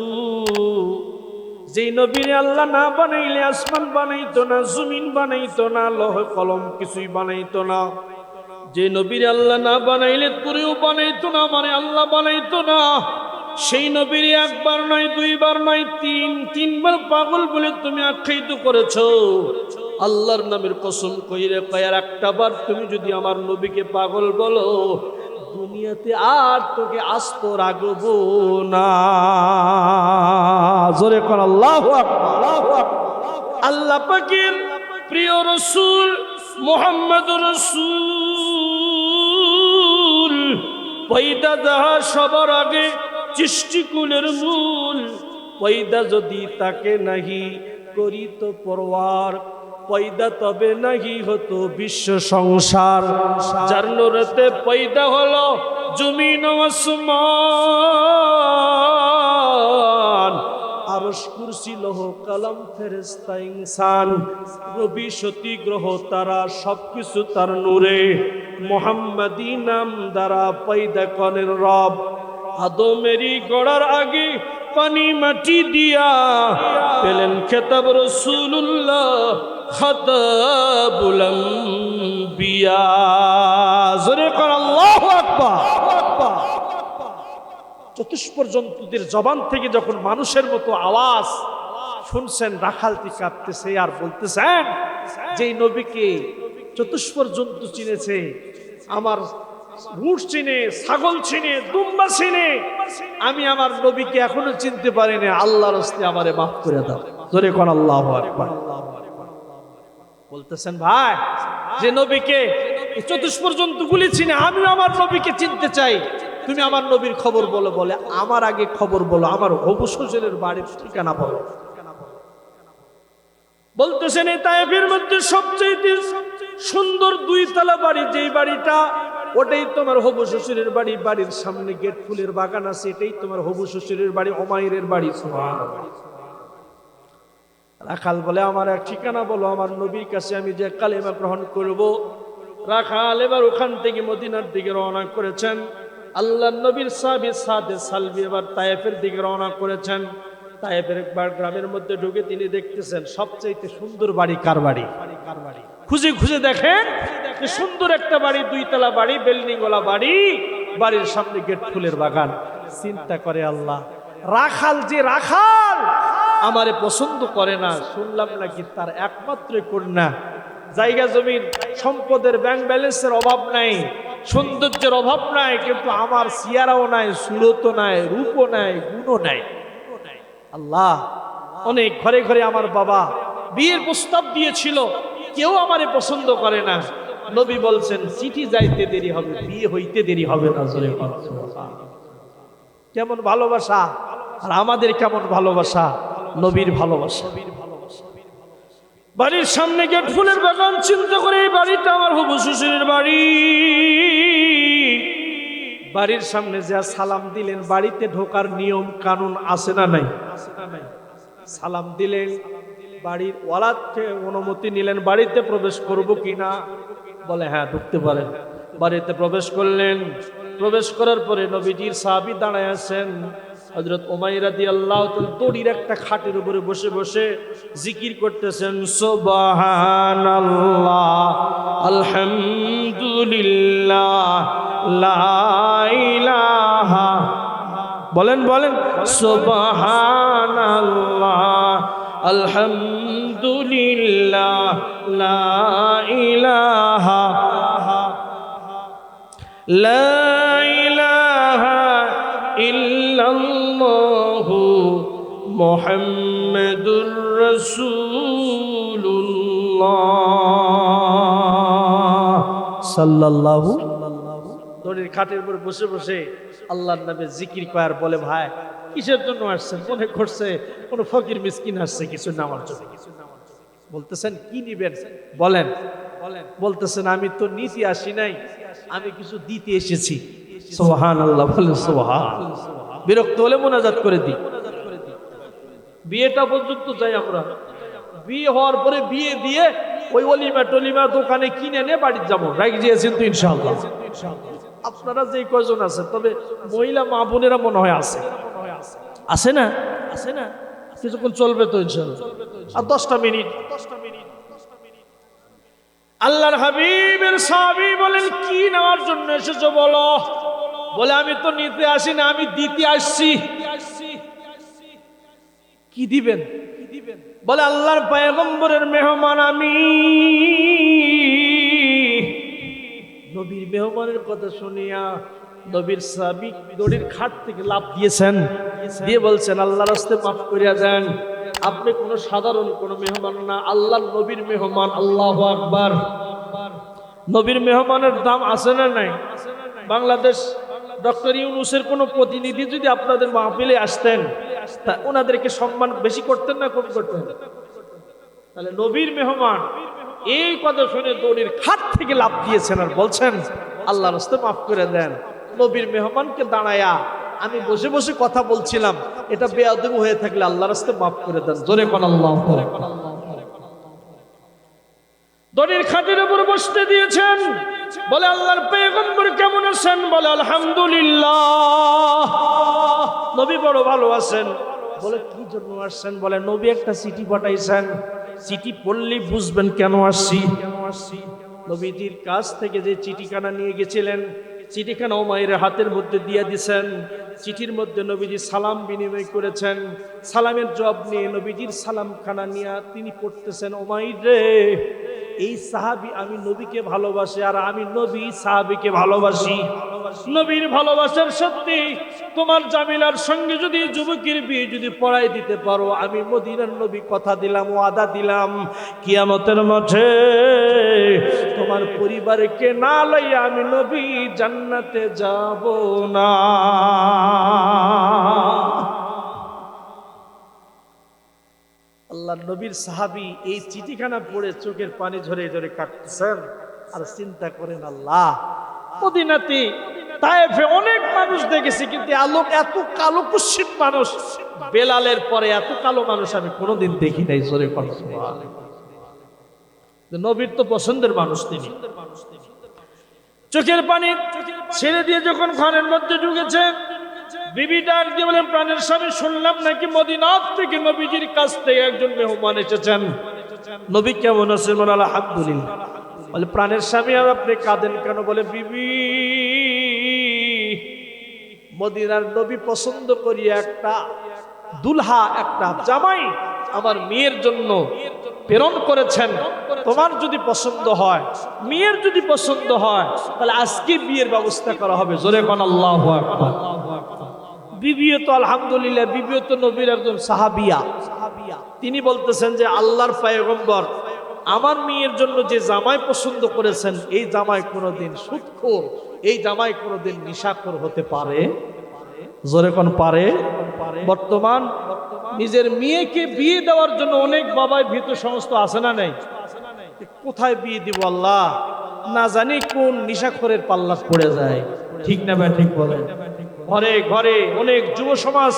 যেই নবীরে আল্লাহ না বানাইলে আসমান বানাইতো না, জমিন বানাইতো না, লৌহ কলম কিছুই বানাইতো না। যে নবীর আল্লাহ না বানাইলে তোরেও বানাইতো না, মানে আল্লাহ বানাইতো না। সেই নবীর একবার নয়, দুইবার নয়, তিনবার পাগল বলে তুমি আখ্যায়িত করেছো। আল্লাহর নামের কসম কইরে কয়ার একটা বার তুমি যদি আমার নবীকে পাগল বলো, দুনিয়াতে আর তোকে আস্ত রাখবো না। জোরে কর আল্লাহু আকবার, আল্লাহু আকবার। আল্লাহ পাকের প্রিয় রাসূল মুহাম্মদুর রাসূল পয়দা যাহা সবার আগে সৃষ্টিকুলের মূল। পয়দা যদি তাকে নাহি করিত পরওয়ার, পয়দা তবে নাহি হতো বিশ্ব সংসার। যার নূরেতে পয়দা হলো জমিন ও আসমান, আরশ কুরসি লৌহ কলম ফেরেশতা ইনসান, রবি শতী গ্রহ তারা সবকিছু তার নূরে। মুহাম্মাদি নাম দ্বারা পয়দা করেন রব। আদমেরই গড়ার আগে পানি মাটি দিয়া পেলেন খেতাব রাসূলুল্লাহ খাতাবুল আম্বিয়া। জোরে কর আল্লাহু আকবার। চতুষ্পর জন্তুদের জবান থেকে যখন মানুষের মতো আওয়াজ শুনছেন, রাখালটি কাঁপতেছে আর বলতেছেন, যেই নবীকে চতুষ্পর জন্তু চিনেছে, আমার উট চিনে, ছাগল চিনে, দুম্বা চিনে, আমি আমার নবীকে এখনো চিনতে পারিনি। আল্লাহর রাস্তে আমারে মাফ করে দাও। জোরে কোন আল্লাহু আকবার। বলতেছেন, ভাই, যে নবীকে চতুষ্পর জন্তুগুলি চিনে, আমি আমার নবীকে চিনতে চাই, তুমি আমার নবীর খবর বলো। বলে, আমার আগে খবর বলো, আমার হবু শ্বশুরের বাড়ির ঠিকানা বলো। বলতেছেন, এই তায়েফের মধ্যে সবচেয়ে সুন্দর 2 তলা বাড়ি, যেই বাড়িটা, ওটাই তোমার হবু শ্বশুরের বাড়ি। বাড়ির সামনে গেট ফুলের বাগান আছে, এটাই তোমার হবু শ্বশুরের বাড়ি, ওমাইরের বাড়ি। সুবহানাল্লাহ। রাখাল বলে, আমার এক ঠিকানা বলো, আমার নবীর কাছে আমি যে কালেমা গ্রহণ করব। রাখাল এবার ওখান থেকে মদিনার দিকে রওনা করেছেন। আল্লাহ নবীর সাহাবী সাদে সালবি এবার তায়েফের দিকে রওনা করেছেন। তায়েফের একবার গ্রামের মধ্যে ঢুকে তিনি দেখতেছেন, সবচেয়ে সুন্দর বাড়ি কার বাড়ি? খুঁজে খুঁজে দেখেন, সুন্দর একটা বাড়ি, 2 তলা বাড়ি, বিল্ডিং ওয়ালা বাড়ি, বাড়ির সামনে গেট ফুলের বাগান। চিন্তা করে, আল্লাহ, রাখাল যে রাখাল আমারে পছন্দ করে না, শুনলাম নাকি তার একমাত্র কন্যা, জায়গা জমিন সম্পদের ব্যাংক ব্যালেন্সের অভাব নাই, সৌন্দর্যের অভাব নাই, কিন্তু আমার সিয়ারাও নাই, সুরতও নাই, রূপও নাই, গুণও নাই। আল্লাহ, অনেক ঘরে ঘরে আমার বাবা বিয়ের প্রস্তাব দিয়েছিল, কেউ আমারে পছন্দ করে না। নবী বলছেন, চিঠি যাইতে দেরি হবে, বিয়ে হইতে দেরি হবে না। জোরে কেমন ভালোবাসা! আর আমাদের কেমন ভালোবাসা! নবীর ভালোবাসা। বাড়ির সামনে গেট ফুলের বাগান, চিন্তা করে এই বাড়িটা আমার হবু শ্বশুরের বাড়ি। বাড়ির সামনে যা সালাম দিলেন, বাড়িতে ঢোকার নিয়ম কানুন আছে না নাই? সালাম দিলেন, বাড়ির ওয়ালাদ থেকে অনুমতি নিলেন, বাড়িতে প্রবেশ করব কিনা? বলে, হ্যাঁ, ঢুকতে পারেন। বাড়িতে প্রবেশ করলেন। প্রবেশ করার পরে নবীজির সাহাবী দাঁড়ায় আছেন। হযরত উমাইর রাদিয়াল্লাহু তাআলা দড়ির একটা খাটের উপরে বসে বসে জিকির করতেছেন, সুবহানাল্লাহ, আলহামদুলিল্লাহ, লা ইলাহা, বলেন বলেন, সুবহানাল্লাহ, আলহামদুলিল্লাহ, লা ইলাহা, লা ইলাহা ইল্লাল্লাহু মুহাম্মাদুর রাসূলুল্লাহ সাল্লাল্লাহু। দড়ির খাটের উপর বসে বসে আল্লাহর নামে জিকির করার বলে, ভাই, কিসের জন্য আসছেন? মনে করছে কোন ফকির মিসকিন আসছে কিছু নেওয়ার জন্য। বলতেছেন, কি নিবেন বলেন? বলতেছেন, আমি তো নিতে আসি নাই, আমি কিছু দিতে এসেছি। সুবহানাল্লাহ, বলেন সুবহানাল্লাহ। বিরক্ত হলে মোনাজাত করে দিই। বিয়েটা পর্যন্ত যাই আমরা, বিয়ে হওয়ার পরে বিয়ে দিয়ে ওই অলিমা টলিমা দোকানে কিনে নিয়ে বাড়িতে যাবো, রাখি দিয়েছেন তো ইনশাআল্লাহ। আপনারা যে কয়জন আছেন, তবে মহিলা মা বোনেরা মনে হয় আছে, আছে না? আছে না? কিছুক্ষণ চলবে তো ইনশাআল্লাহ, আর 10টা মিনিট। আল্লাহর হাবিবের সাহাবী বলেন, কি নেওয়ার জন্য এসেছো বলো? বলে, আমি তো নিতে আসি না, আমি দিতে আসছি। কি দিবেন? বলে, আল্লাহর পয়গম্বরের মেহমান আমি। নবীর মেহমানের কথা শুনিয়া নবীর সাহাবী দড়ির খাট থেকে লাফ দিয়েছেন, দিয়ে বলছেন, আল্লাহর রাস্তে মাফ করিয়া দেন, আপনি কোন সাধারণ কোন মেহমান না, আল্লাহর নবীর মেহমান। আল্লাহু আকবার। নবীর মেহমানের দাম আছে না নাই? বাংলাদেশ ডক্টর ইউনূসের কোন প্রতিনিধি যদি আপনাদের মাহফিলে আসতেন, তা ওনাদেরকে সম্মান বেশি করতেন না কম করতেন? তাহলে নবীর মেহমান এই কথা শুনে দড়ির খাট থেকে লাফ দিয়েছেন আর বলছেন, আল্লাহর রাস্তে মাফ করে দেন। নবীর মেহমানকে দাঁড়ায়া আমি বসে বসে কথা বলছিলাম, এটা বেয়াদবি হয়ে থাকলে আল্লাহর রাস্তে মাফ করে দেন। জোরে কোন আল্লাহু আকবার। দড়ির খাটের উপর বসতে দিয়েছেন। বলে, আল্লাহর পয়গম্বর কেমন আছেন? বলে, আলহামদুলিল্লাহ। নবী বড় ভালো আছেন। বলে, কি জন্য আসছেন? বলে, নবী একটা চিঠি পাঠাইছেন, চিঠি পড়লেই বুঝবেন কেন আসছি। নবীজির কাছ থেকে যে চিঠিখানা নিয়ে গেছিলেন, চিঠিখানা উমাইরের হাতের মধ্যে দিয়ে দিয়েছেন। চিঠির মধ্যে নবীজি সালাম বিনিময় করেছেন। সালামের জবাব নিয়ে নবীজির সালামখানা নিয়ে তিনি পড়তেছেন, উমাইর রে, এই সাহাবী আমি নবীকে ভালোবাসি, আর আমি নবী সাহাবীকে ভালোবাসি। নবীর ভালোবাসার সত্যি তোমার জামিলার সঙ্গে যদি যুবকের বিয়ে যদি পড়াই দিতে পারো, আমি মদিনার নবী কথা দিলাম, ওয়াদা দিলাম, কিয়ামতের মাঠে তোমার পরিবারকে না লইয়া আমি নবী জান্নাতে যাব না। আল্লাহর নবীর সাহাবী এই চিঠিখানা পড়ে চোখের পানি ঝরে ঝরে কাটতেছেন আর চিন্তা করেন, আল্লাহ, মদিনাতে তায়েফে অনেক মানুষ দেখেছি, কিন্তু আলোক এত কালো কুৎসিত মানুষ, বেলালের পরে এত কালো মানুষ আমি কোনোদিন দেখি নাই। জোরে কথা। নবীর তো পছন্দের মানুষ তিনি। চোখের পানি ছেড়ে দিয়ে যখন ঘরের মধ্যে ঢুকেছেন, বিবিটা আর কি বলেন, প্রাণের স্বামী, শুনলাম নাকি মদিনা থেকে নবীজির কাছ থেকে একজন মেহমান এসেছেন, নবী কেমন আছেন? বলে, আলহামদুলিল্লাহ। বলে, প্রাণের স্বামী, আর আপনি কাঁদেন কেন? বলে, বিবি, মদিনার নবী পছন্দ করিয়া একটা দুলহা, একটা জামাই আমার মেয়ের জন্য প্রেরণ করেছেন। তোমার যদি পছন্দ হয়, মেয়ের যদি পছন্দ হয়, তাহলে আজকে বিয়ের ব্যবস্থা করা হবে। জোরে কোন আল্লাহু আকবার। বিবিও তো আলহামদুলিল্লাহ, বিবিও তো নবীর একজন সাহাবিয়া। তিনি বলতেছেন যে, আল্লাহর পয়গম্বর আমার মেয়ের জন্য যে জামাই পছন্দ করেছেন, এই জামাই কোনোদিন সুদখোর, এই জামাই কোনোদিন নিশাখোর হতে পারে? জোরে কোন পারে? বর্তমান নিজের মেয়েকে বিয়ে দেওয়ার জন্য অনেক বাবাই ভীত সমস্ত আছে না নাই? কোথায় বিয়ে দিব আল্লাহ, না জানি কোন নিশাখোরের পাল্লা পড়ে যায়। ঠিক না ভাই? ঠিক বলেন। ঘরে ঘরে অনেক যুব সমাজ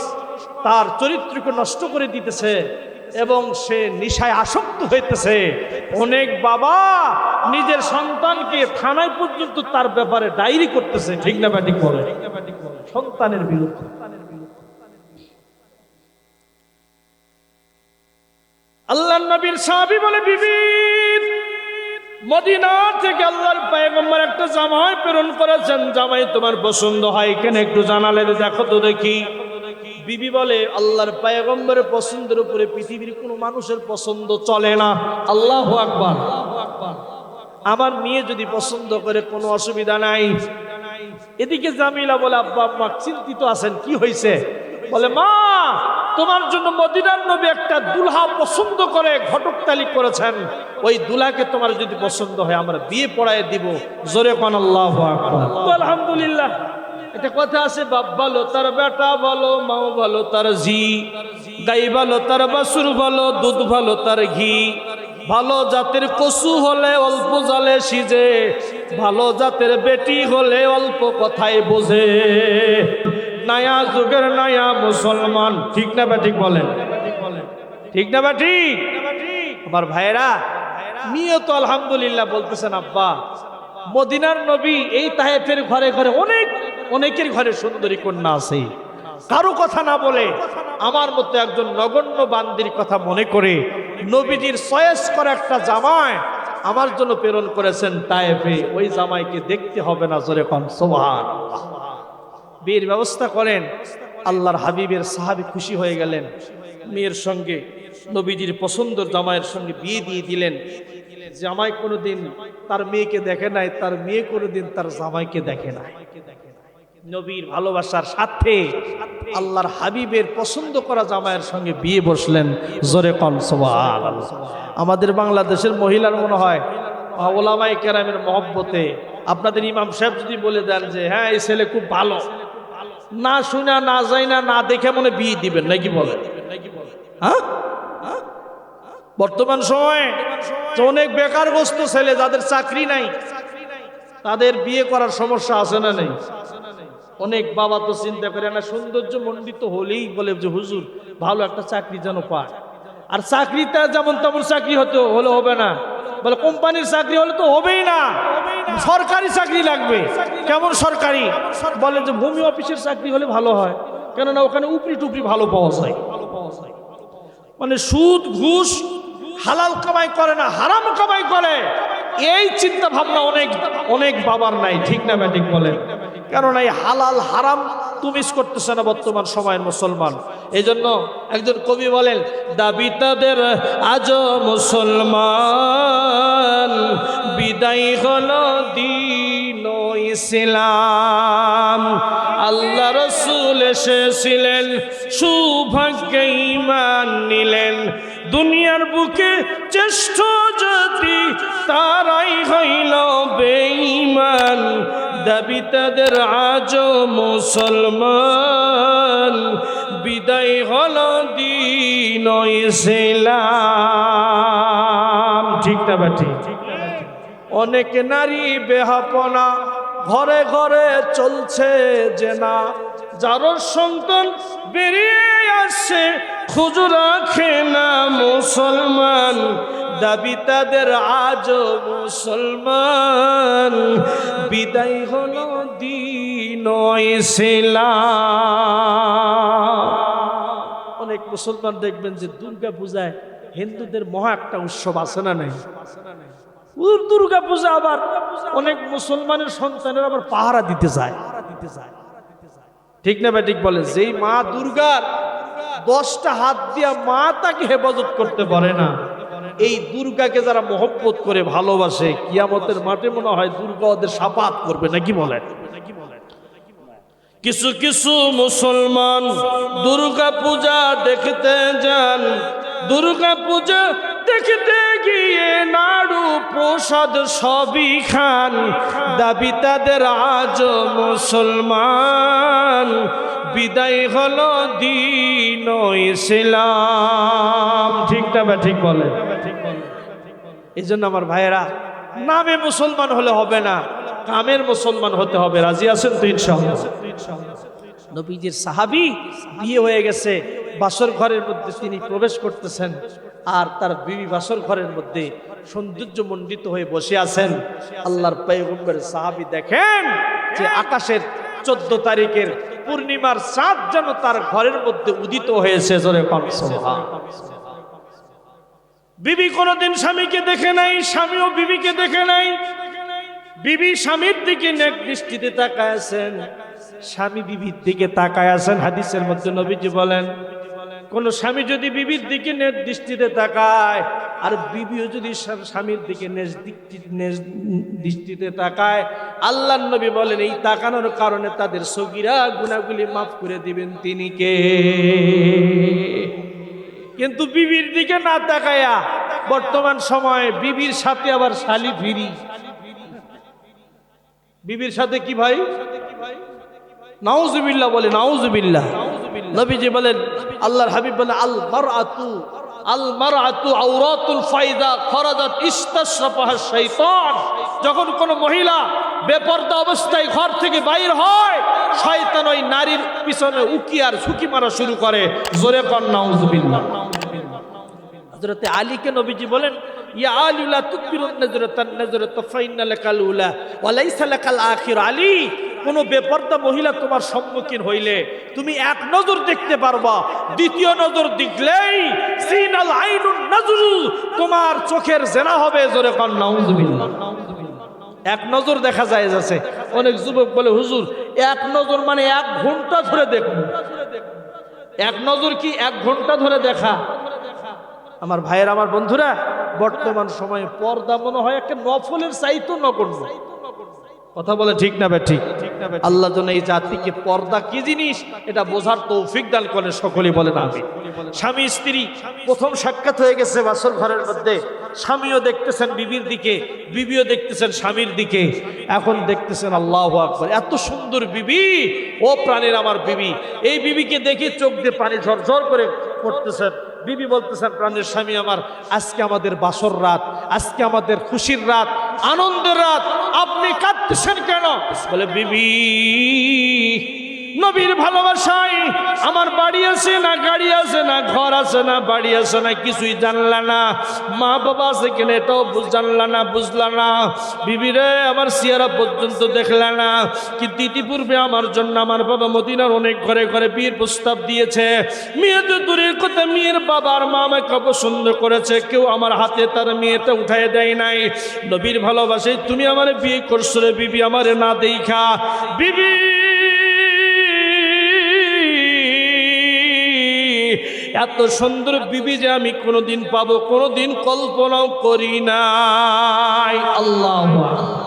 তার চরিত্রকে নষ্ট করে দিতেছে এবং সে নেশায় আসক্ত হইতেছে। অনেক বাবা নিজের সন্তানকে থানায় পর্যন্ত তার ব্যাপারে ডায়েরি করতেছে। ঠিক না ভাই? ঠিক বলেন। সন্তানের বিরুদ্ধে। আল্লাহর নবীর সাহাবী বলে, বিবি, মদিনা থেকে আল্লাহর পয়গম্বর একটা জামাই প্রেরণ করেছেন, জামাই তোমার পছন্দ হয় কেন একটু জানালে দেখো তো দেখি। বিবি বলে, আল্লাহর পয়গম্বরের পছন্দের উপরে পৃথিবীর কোনো মানুষের পছন্দ চলে না। আল্লাহু আকবার। আমার মেয়ে যদি পছন্দ করে কোনো অসুবিধা নাই। এদিকে জামিলা বলে, আব্বা আম্মা চিন্তিত আছেন, কি হয়েছে? বলে, মা, তোমার জন্য মদিনার নবী একটা দুলহা পছন্দ করে ঘটকতালি করেছেন, ওই দুলহাকে তোমার যদি পছন্দ হয় আমরা বিয়ে পড়ায় দিব। জোরে কোন আল্লাহু আকবার। আলহামদুলিল্লাহ। এটা কথা আছে, বাপ ভালো তার বেটা ভালো, মাও ভালো তার ঝি, গাই ভালো তার বাছুর ভালো, দুধ ভালো তার ঘি, ভালো জাতের কচু হলে অল্প জালে সিজে, ভালো জাতের বেটি হলে অল্প কথায় বোঝে। নয়া যুগের নয়া মুসলমান। ঠিক না বা ঠিক বলেন? ঠিক না বা ঠিক? আমার ভাইয়েরা, মেয়ে তো আলহামদুলিল্লাহ বলতেছেন আব্বা মদিনার নবী এই তায়েফের ঘরে ঘরে অনেকের ঘরে সুন্দরী কন্যা আছে, কারো কথা না বলে আমার মতো একজন নগণ্য বান্দির কথা মনে করে নবীজির চয়েস করা একটা জামাই আমার জন্য প্রেরণ করেছেন তায়েফে। ওই জামাইকে দেখতে হবে না, জোরে কোন সুবহানাল্লাহ। বিয়ের ব্যবস্থা করেন। আল্লাহর হাবিবের সাহাবী খুশি হয়ে গেলেন, মেয়ের সঙ্গে নবীজির পছন্দের জামাইয়ের সঙ্গে বিয়ে দিয়ে দিলেন। জামাই কোনোদিন তার মেয়েকে দেখে নাই, তার মেয়ে কোনোদিন তার জামাইকে দেখে নাই। নবীর ভালোবাসার সাথে আল্লাহর হাবিবের পছন্দ করা জামাইয়ের সঙ্গে বিয়ে বসলেন, জোরে কোন সুবহানাল্লাহ। আমাদের বাংলাদেশের মহিলার মনে হয় ওলামায়ে কেরামের মহব্বতে আপনাদের ইমাম সাহেব যদি বলে দেন যে হ্যাঁ এই ছেলে খুব ভালো, না শুনা না যাই না না দেখে মনে বিয়ে দিবেন নাকি বলে? হ্যাঁ, বর্তমান সময়ে অনেক বেকারগ্রস্ত ছেলে যাদের চাকরি নাই তাদের বিয়ে করার সমস্যা আছে না নেই? অনেক বাবা তো চিন্তা করে না সৌন্দর্য মণ্ডিত হলেই বলে যে হুজুর ভালো একটা চাকরি যেন পায়, আর চাকরিটা যেমন তেমন চাকরি হলে হবে না, বলে কোম্পানির চাকরি হলে তো হবেই না, সরকারি চাকরি লাগবে। কেমন সরকারি? বলে যে ভূমি অফিসের চাকরি হলে ভালো হয়, কেননা ওখানে উপরি টুপরি ভালো পাওয়া যায়। মানে সুদ ঘুষ হালাল কামাই করে না, হারাম কামাই করে, এই চিন্তা ভাবনা অনেক বাবার নাই, ঠিক না ঠিক বলেন? কেননা এই হালাল হারাম তুমি করতেছে না বর্তমান সময়ের মুসলমান। এই জন্য একজন কবি বলেন, দাবি তাদের আজ মুসলমান, বিদায় হলো দ্বীন ও ইসলাম। আল্লাহ রাসূল এসেছিলেন, সৌভাগ্যে ঈমান নিলেন, দুনিয়ার বুকে শ্রেষ্ঠ জাতি তারাই হইল বেঈমান। দাবি তাদের আজ মুসলমান, বিদায় হলো দ্বীন ও ইসলাম। ঠিক না বেটি? অনেক নারী বেহাপনা, ঘরে ঘরে চলছে জেনা, যার সন্তান বেরিয়ে আসে খোঁজ রাখে না মুসলমান। দাবি তাদের আজ মুসলমান, বিদায় হলো দ্বীন ও ইসলাম। অনেক মুসলমান দেখবেন যে দুর্গা পূজায় হিন্দুদের মহা একটা উৎসব আছে না নাই? দুর্গা পূজা আবার অনেক মুসলমানের সন্তানের আবার পাহারা দিতে যায়, ঠিক না ভাই? ঠিক বলে, যেই মা দুর্গার 10টা হাত দিয়া মা তাকে হেফাজত করতে পারে না, এই দুর্গাকে যারা মহব্বত করে ভালোবাসে, কিয়ামতের মাঠে মনে হয় দুর্গা ওদের শাফাত করবে নাকি বলেন? কিছু কিছু মুসলমান দুর্গা পূজা দেখতে যান, দুর্গা পূজা দেখতে গিয়ে নাড়ু প্রসাদ সবই খান। দাবি তাদের আজ মুসলমান, বিদায় হলো দ্বীন ও ইসলাম। ঠিক না বা ঠিক বলে? এই জন্য আমার ভাইয়েরা, নামে মুসলমান হলে হবে না, কামের মুসলমান হতে হবে। রাজি আছেন তো ইনশাআল্লাহ? নবীজির সাহাবী বিয়ে হয়ে গেছে, বাসর ঘরের মধ্যে তিনি প্রবেশ করতেছেন, আর তার বিবি বাসর ঘরের মধ্যে সৌন্দর্য মণ্ডিত হয়ে বসে আছেন। আল্লাহর পয়গম্বর সাহাবী দেখেন যে আকাশের 14 তারিখের পূর্ণিমার চাঁদ যেন তার ঘরের মধ্যে উদিত হয়েছে। জোরে কোন সুবহানাল্লাহ। বিবি কোনোদিন স্বামীকে দেখে নাই, স্বামীও বিবিকে দেখে নাই। বিবি স্বামীর দিকে নেক দৃষ্টিতে তাকায় আছেন, স্বামী বিবির দিকে তাকায় আছেন। হাদিসের মধ্যে নবীজি বলেন, কোন স্বামী যদি বিবির দিকে নেক দৃষ্টিতে তাকায়, আর বিবিও যদি স্বামীর দিকে নেক দৃষ্টিতে তাকায়, আল্লাহর নবী বলেন এই তাকানোর কারণে তাদের সগীরা গুনাহগুলি মাফ করে দিবেন তিনি কে? কিন্তু বিবির দিকে না তাকায়া বর্তমান সময়ে বিবির সাথে আবার শালি ফিরি। বিবির সাথে কি ভাই? নাউজুবিল্লাহ বলে, নাউজুবিল্লাহ। নবীজি বলেন, আল্লাহর হাবিব বলেন, আল মারআতু আওরাতুল ফাইদা খরাজাত ইস্তাশরাফাহা শাইতান। যখন কোন মহিলা বেপরদা অবস্থায় ঘর থেকে বাইর হয়, শয়তান ওই নারীর পিছনে উকি আর ঝুঁকি মারা শুরু করে। জোরে কর নাউজুবিল্লাহ। হযরতে আলীকে নবীজি বলেন, ইয়া আলী লা তুকবিরুন নাজরাতান নাজরাতা ফাইন্না লাকাল উলা ওয়া লাইসা লাকাল আখির। আলী, কোন বেপরদা মহিলা তোমার সম্মুখীন হইলে তুমি এক নজর দেখতে পারবা, দ্বিতীয় নজর দেখলেই সিনাল আইনুন নাজরু, তোমার চোখের জেনা হবে। জোরে কান নাউযুবিল্লাহ। এক নজর দেখা যায় যাচ্ছে। অনেক যুবক বলে হুজুর এক নজর মানে 1 ঘন্টা ধরে দেখুন। এক নজর কি 1 ঘন্টা ধরে দেখা? আমার ভাইয়ের, আমার বন্ধুরা, বর্তমান সময়ে পর্দা মনে হয় একটা নফলের চাইতো নগণ্য। কথা বলে ঠিক না বে ঠিক? আল্লাহ যেন এই জাতিকে পর্দা কি জিনিস এটা বোঝার তৌফিক দান করে। সকলেই বলেন আমিন। স্বামী স্ত্রী প্রথম সাক্ষাৎ হয়ে গেছে বাসর ঘরের মধ্যে। স্বামীও দেখতেছেন বিবির দিকে, বিবিও দেখতেছেন স্বামীর দিকে। এখন দেখতেছেন আল্লাহু আকবার, এত সুন্দর বিবি, ও প্রাণের আমার বিবি। এই বিবিকে দেখে চোখ দিয়ে পানি ঝরঝর করে পড়তেছেন। বিবি বলতেছেন, প্রাণের স্বামী আমার, আজকে আমাদের বাসর রাত, আজকে আমাদের খুশির রাত, আনন্দের রাত, আপনি কাঁদতেছেন কেন? বলে বিবি, নবীর ভালোবাসায় আমার বাড়ি আছে না, গাড়ি আছে না, ঘর আছে না, বাড়ি আছে না, কিছুই জানলা না। মা বাবা আছে কিনা এটাও জানলা না, বুঝলা না। বিবি রে, আমার চেহারা পর্যন্ত দেখলা না। কিন্তু ইতিপূর্বে আমার জন্য আমার বাবা মদিনার অনেক ঘরে ঘরে বিয়ের প্রস্তাব দিয়েছে। মেয়ে তো দূরের কথা, মেয়ের বাবা আর মা আমাকে পছন্দ করেছে, কেউ আমার হাতে তার মেয়েটা উঠাই দেয় নাই। নবীর ভালোবাসায় তুমি আমার বিয়ে করছো রে বিবি, আমারে না দেখা। বিবি, এত সুন্দর বিবি যে আমি কোনোদিন পাবো কোনোদিন কল্পনাও করি নাই। আল্লাহু আকবার।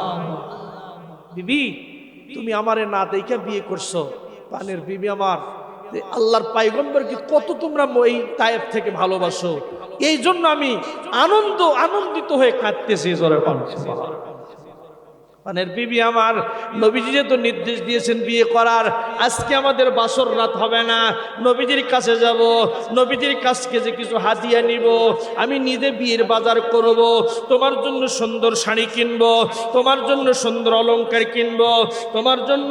বিবি, তুমি আমারে না দেখে বিয়ে করছো। পানের বিবি আমার, আল্লাহর পয়গম্বরকে কত তোমরা এই তায়েফ থেকে ভালোবাসো, এই জন্য আমি আনন্দিত হয়ে কাঁদতেছি। জোরে সুবহানাল্লাহ। পানের বিবি আমার, নবীজি যে তো নির্দেশ দিয়েছেন বিয়ে করার, আজকে আমাদের বাসর রাত হবে না, নবীজির কাছে যাব, নবীজির কাছকে যে কিছু হাদিয়া নিব, আমি নিজে বিয়ের বাজার করব, তোমার জন্য সুন্দর শাড়ি কিনব, তোমার জন্য সুন্দর অলংকার কিনব, তোমার জন্য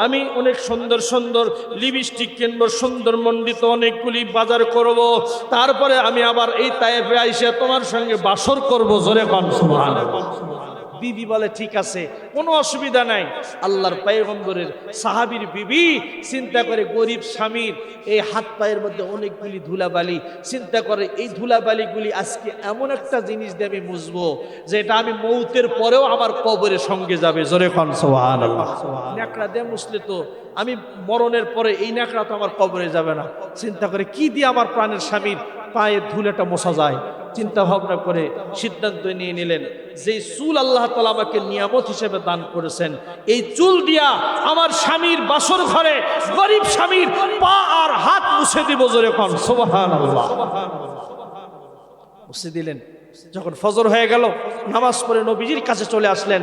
আমি অনেক সুন্দর সুন্দর লিপস্টিক কিনব, সুন্দর মণ্ডিত অনেকগুলি বাজার করব, তারপরে আমি আবার এই তায়েফে আইসা তোমার সঙ্গে বাসর করব। জোরে কান সুবহানাল্লাহ। বিবি বলে ঠিক আছে, কোনো অসুবিধা নাই। আল্লাহর পয়গম্বরের সাহাবীর বিবি চিন্তা করে গরিব স্বামীর এই হাত পায়ের মধ্যে অনেকগুলি ধুলাবালি, চিন্তা করে এই ধুলাবালিগুলি আজকে এমন একটা জিনিস দিয়ে আমি মুছবো যেটা আমি মৌতের পরেও আমার কবরের সঙ্গে যাবে। জোরে কান সুবহানাল্লাহ। ন্যাকড়া দিয়ে মুছলে তো আমি মরণের পরে এই ন্যাকড়া তো আমার কবরে যাবে না। চিন্তা করে কি দিয়ে আমার প্রাণের স্বামীর পায়ের ধুলাটা মোছা যায়। চিন্তা ভাবনা করে সিদ্ধান্ত নিয়ে নিলেন, যে চুল আল্লাহ তাআলা আমাকে নিয়ামত হিসেবে দান করেছেন, এই চুল দিয়া আমার স্বামীর বাসর ঘরে গরিব স্বামীর পা আর হাত মুছে দিব। জোরে কান সুবহানাল্লাহ। মুছে দিলেন। যখন ফজর হয়ে গেল, নামাজ পড়ে নবীজির কাছে চলে আসলেন।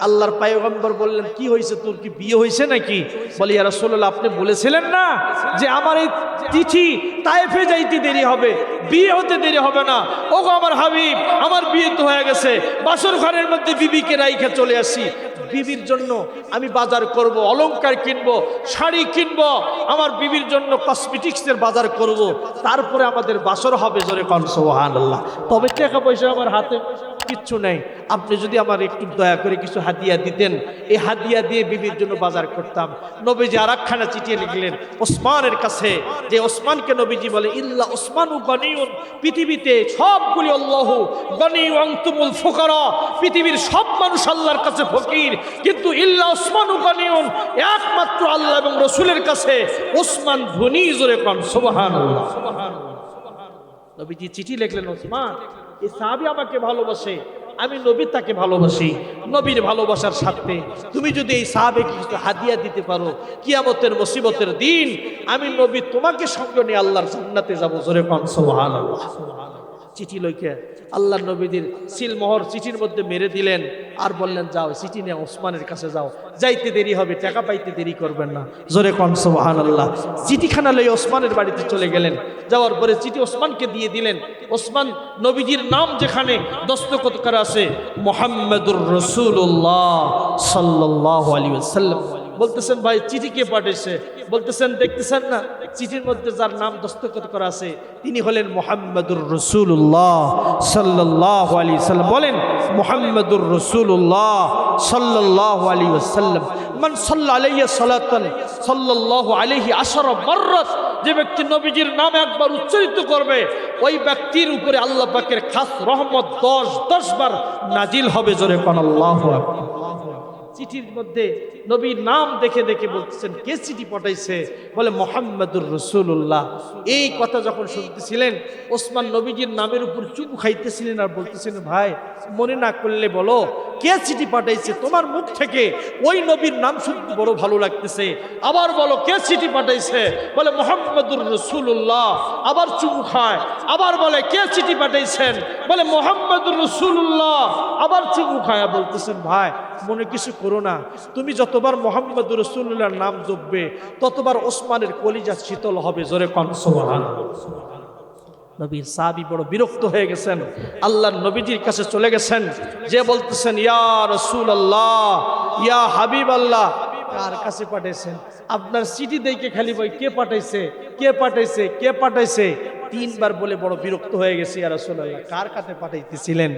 আল্লাহর পয়গম্বর বললেন, কি হয়েছে, তোর কি বিয়ে হয়েছে নাকি? বলি, ইয়া রাসূলুল্লাহ, আপনি বলেছিলেন না যে আমার এই চিঠি তায়েফে যাইতে দেরি হবে, বিয়ে হতে দেরি হবে না। ওগো আমার হাবিব, আমার বিয়ে তো হয়ে গেছে, বাসর ঘরের মধ্যে বিবিকে রাইখা চলে আসি। বিবির জন্য আমি বাজার করব, অলংকার কিনব, শাড়ি কিনব, আমার বিবির জন্য কসমেটিক্সের বাজার করব, তারপরে আমাদের বাসর হবে। জোরে কান সুবহানাল্লাহ। তবে টাকা পয়সা আমার হাতে কিচ্ছু নেই, আপনি যদি আমার একটু দয়া করে কিছু হাদিয়া দিতেন, এই হাদিয়া দিয়ে বিবির জন্য বাজার করতাম। নবীজি আরেকখানা চিঠি লিখলেন ওসমানের কাছে, যে ওসমানকে নবীজি বলে, ইল্লা ওসমানু গনিউন, পৃথিবীতে সবগুলি আল্লাহু গনি আনতুমুল ফুকারা, পৃথিবীর সব মানুষ আল্লাহর কাছে ফকির, কিন্তু ইল্লা ওসমানু গনিউন, একমাত্র আল্লাহ এবং রাসূলের কাছে ওসমান ধনী। জোরে কান সুবহানাল্লাহ। নবীজি চিঠি লিখলেন, ওসমান এই সাহাবী আমাকে ভালোবাসে, আমি নবী তাকে ভালোবাসি, নবীর ভালোবাসার সাথে তুমি যদি এই সাহাবীকে কিছু হাদিয়া দিতে পারো, কিয়ামতের মুসিবতের দিন আমি নবী তোমাকে সঙ্গে নিয়ে আল্লাহর জান্নাতে যাব। জোরে কান সুবহানাল্লাহ। চিঠি লইকে আল্লাহ নবীদের সিলমোহর চিঠির মধ্যে মেরে দিলেন, আর বললেন, যাও চিঠি নিয়ে ওসমানের কাছে যাও, যাইতে দেরি হবে, টাকা পাইতে দেরি করবেন না। জোরে কান সুবহানাল্লাহ। চিঠিখানা লই ওসমানের বাড়িতে চলে গেলেন। যাওয়ার পরে চিঠি ওসমানকে দিয়ে দিলেন। ওসমান নবীজির নাম যেখানে দস্তখত করা আছে, মুহাম্মাদুর রাসূলুল্লাহ সাল্লাল্লাহু আলাইহি ওয়াসাল্লাম, বলতেছেন ভাই চিঠি কে পাঠিয়েছে? বলতেছেন দেখতেছেন না চিঠির মধ্যে যার নাম দস্তখত করা আছে তিনি হলেন মুহাম্মাদুর রাসূলুল্লাহ সাল্লাল্লাহু আলাইহি ওয়াসাল্লাম। বলেন মুহাম্মাদুর রাসূলুল্লাহ সাল্লাল্লাহু আলাইহি ওয়াসাল্লাম। মান সাল্লা আলাইহি সালাতান সাল্লাল্লাহু আলাইহি আশরা মাররাত, যে ব্যক্তি নবীজির নাম একবার উচ্চারিত করবে ওই ব্যক্তির উপরে আল্লাহ পাকের খাস রহমত 10 বার নাজিল হবে। জোরে কোন আল্লাহু আকবার। চিঠির মধ্যে নবীর নাম দেখে দেখে বলতেছেন কে চিঠি পাঠাইছে? বলে মুহাম্মাদুর রাসূলুল্লাহ। এই কথা যখন শুনতেছিলেন ওসমান নবীজির নামের উপর চুমু খাইতেছিলেন আর বলতেছেন ভাই মনে না করলে বলো কে চিঠি পাঠাইছে? তোমার মুখ থেকে ওই নবীর নাম শুনতে বড় ভালো লাগতেছে, আবার বলো কে চিঠি পাঠাইছে? বলে মুহাম্মাদুর রাসূলুল্লাহ। আবার চুমু খায়, আবার বলে কে চিঠি পাঠাইছেন? বলে মুহাম্মাদুর রাসূলুল্লাহ। আবার চুমু খায়, বলতেছেন ভাই মনে কিছু করো না, তুমি যতবার মুহাম্মাদুর রাসূলুল্লাহর নাম জপবে ততবার ওসমানের কলিজা শীতল হবে। জোরে কোন সুবহানাল্লাহ। নবীর সাহাবী বড় বিরক্ত হয়ে গেছেন, আল্লাহর নবীজির কাছে চলে গেছেন, যে বলতেছেন ইয়া রাসূলুল্লাহ, ইয়া হাবিবাল্লাহ। কার কাছে পাঠাইছেন? আপনার চিঠি দেখে খালি বই কে পাঠাইছে, কে পাঠাইছে, কে পাঠাইছে 3 বার বলে বড় বিরক্ত হয়ে গেছি। ইয়া রাসূলুল্লাহ কার কাছে পাঠাইতেছিলেন?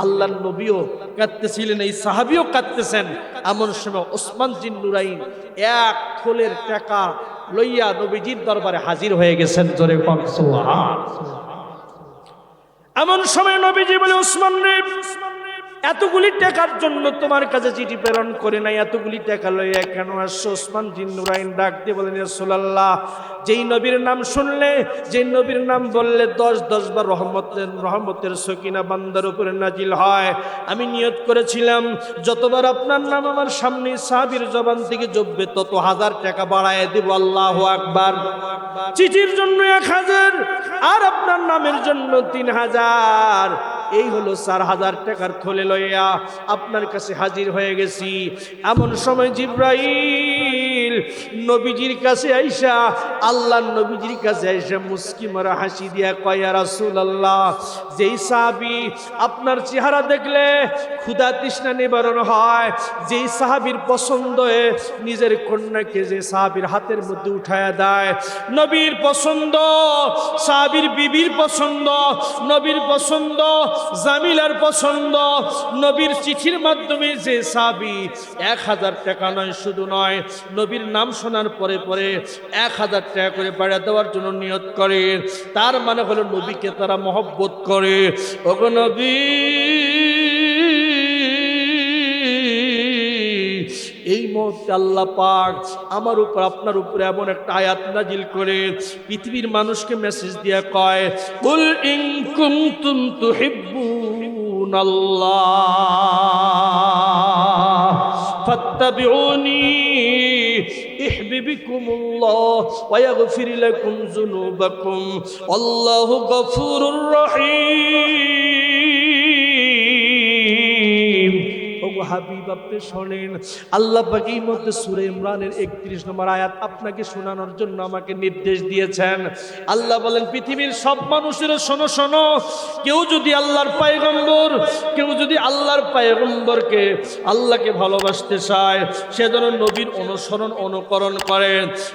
আল্লাহর নবীও কাঁদতেছিলেন, এই সাহাবীও কাঁদতেছেন। এমন সময় ওসমান জিন নুরাইন 1 থলের টাকা লইয়া নবীজির দরবারে হাজির হয়ে গেছেন। জোরে কোন সুবহানাল্লাহ। এমন সময় নবীজি বলে ওসমান রে, এতগুলি টাকার জন্য তোমার কাছে চিঠি প্রেরণ করে নাই, এতগুলি টাকা লইয়া কেন আসছো? ওসমান জিন নুরাইন ডাক দিয়ে বলেন ইয়া রাসূলুল্লাহ, যেই নবীর নাম শুনলে, যেই নবীর নাম বললে 10 বার রহমতের সকিনা বান্দার উপরে নাজিল হয়, আমি নিয়ত করেছিলাম যতবার আপনার নাম আমার সামনে সাহাবীর জবান থেকে জপবে তত 1000 টাকা বাড়ায় দেব। আল্লাহু আকবার। চিঠির জন্য 1000 আর আপনার নামের জন্য 3000, এই হলো 4000 টাকার থলে লইয়া আপনার কাছে হাজির হয়ে গেছি। এমন সময় জিবরাইল নবীজির কাছে আইসা, আল্লাহর নবীজির কাছে আইসা মুস্কি মারা হাসি দিয়া কয় ইয়া রাসূলুল্লাহ, যেই সাহাবী আপনার চেহারা দেখলে ক্ষুধা তৃষ্ণা নিবারণ হয়, যেই সাহাবীর পছন্দ হয়ে নিজের কন্যাকে যে সাহাবীর হাতের মধ্যে উঠায়া দেয়, নবীর পছন্দ, সাহাবীর বিবির পছন্দ, নবীর পছন্দ, জামিলার পছন্দ, নবীর চিঠির মাধ্যমে যে সাহাবী 1000 টাকা নয়, শুধু নয়, নবীর নাম শোনার পরে পরে 1000 টাকা করে বাড়া দেওয়ার জন্য নিয়ত করে, তার মানে হলো নবীকে তারা মহব্বত করে। ওগো নবী, এই মুহূর্তে আল্লাহ পাক আমার উপর আপনার উপরে এমন একটা আয়াত নাজিল করে পৃথিবীর মানুষকে মেসেজ দিয়া কয়, কুল ইন কুনতুম তুহিব্বুনাল্লাহ ফাত্তাবিউনি ইহবিবিকুমুল্লাহ ওয়া ইয়াগফির লাকুম যুনুবাকুম আল্লাহু গফুরুর রহিম। হাবিব আপনি শোনেন, আল্লাহ পাক এই মধ্যে সূরা ইমরানের 31 নম্বর আয়াত আপনাকে শোনানোর জন্য আমাকে নির্দেশ দিয়েছেন। আল্লাহ বলেন পৃথিবীর সব মানুষের শোনো শোনো, কেউ যদি আল্লাহর পয়গম্বর, কেউ যদি আল্লাহর পয়গম্বরকে, আল্লাহকে ভালোবাসতে চায়, সে যেন নবীর অনুসরণ অনুকরণ করে।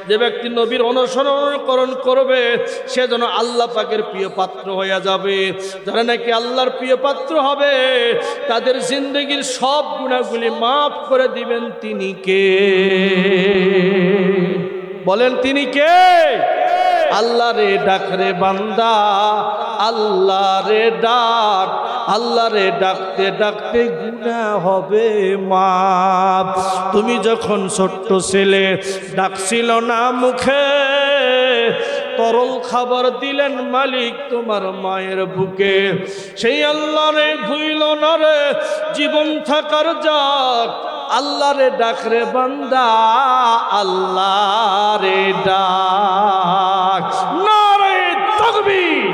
যে ব্যক্তি নবীর অনুসরণ অনুকরণ করবে সে যেন আল্লাহ পাকের প্রিয় পাত্র হয়ে যাবে। যারা নাকি আল্লাহর প্রিয় পাত্র হবে তাদের জিন্দেগির সব গুনাহগুলি মাফ করে দিবেন। তিনি কে? বলেন তিনি কে? আল্লাহ রে ডাক রে বান্দা, আল্লাহ রে ডাক, আল্লাহ রে ডাকতে ডাকতে গুনাহ হবে মাফ। তুমি যখন ছোট্ট ছেলে ডাকছিল না মুখে, তরল খাবার দিলেন মালিক তোমার মায়ের বুকে, সেই আল্লাহ রে ভুইল না রে জীবন থাকার যাক। আল্লাহ রে ডাক রে বান্দা, আল্লাহ রে ডাক। নারে তাকবীর।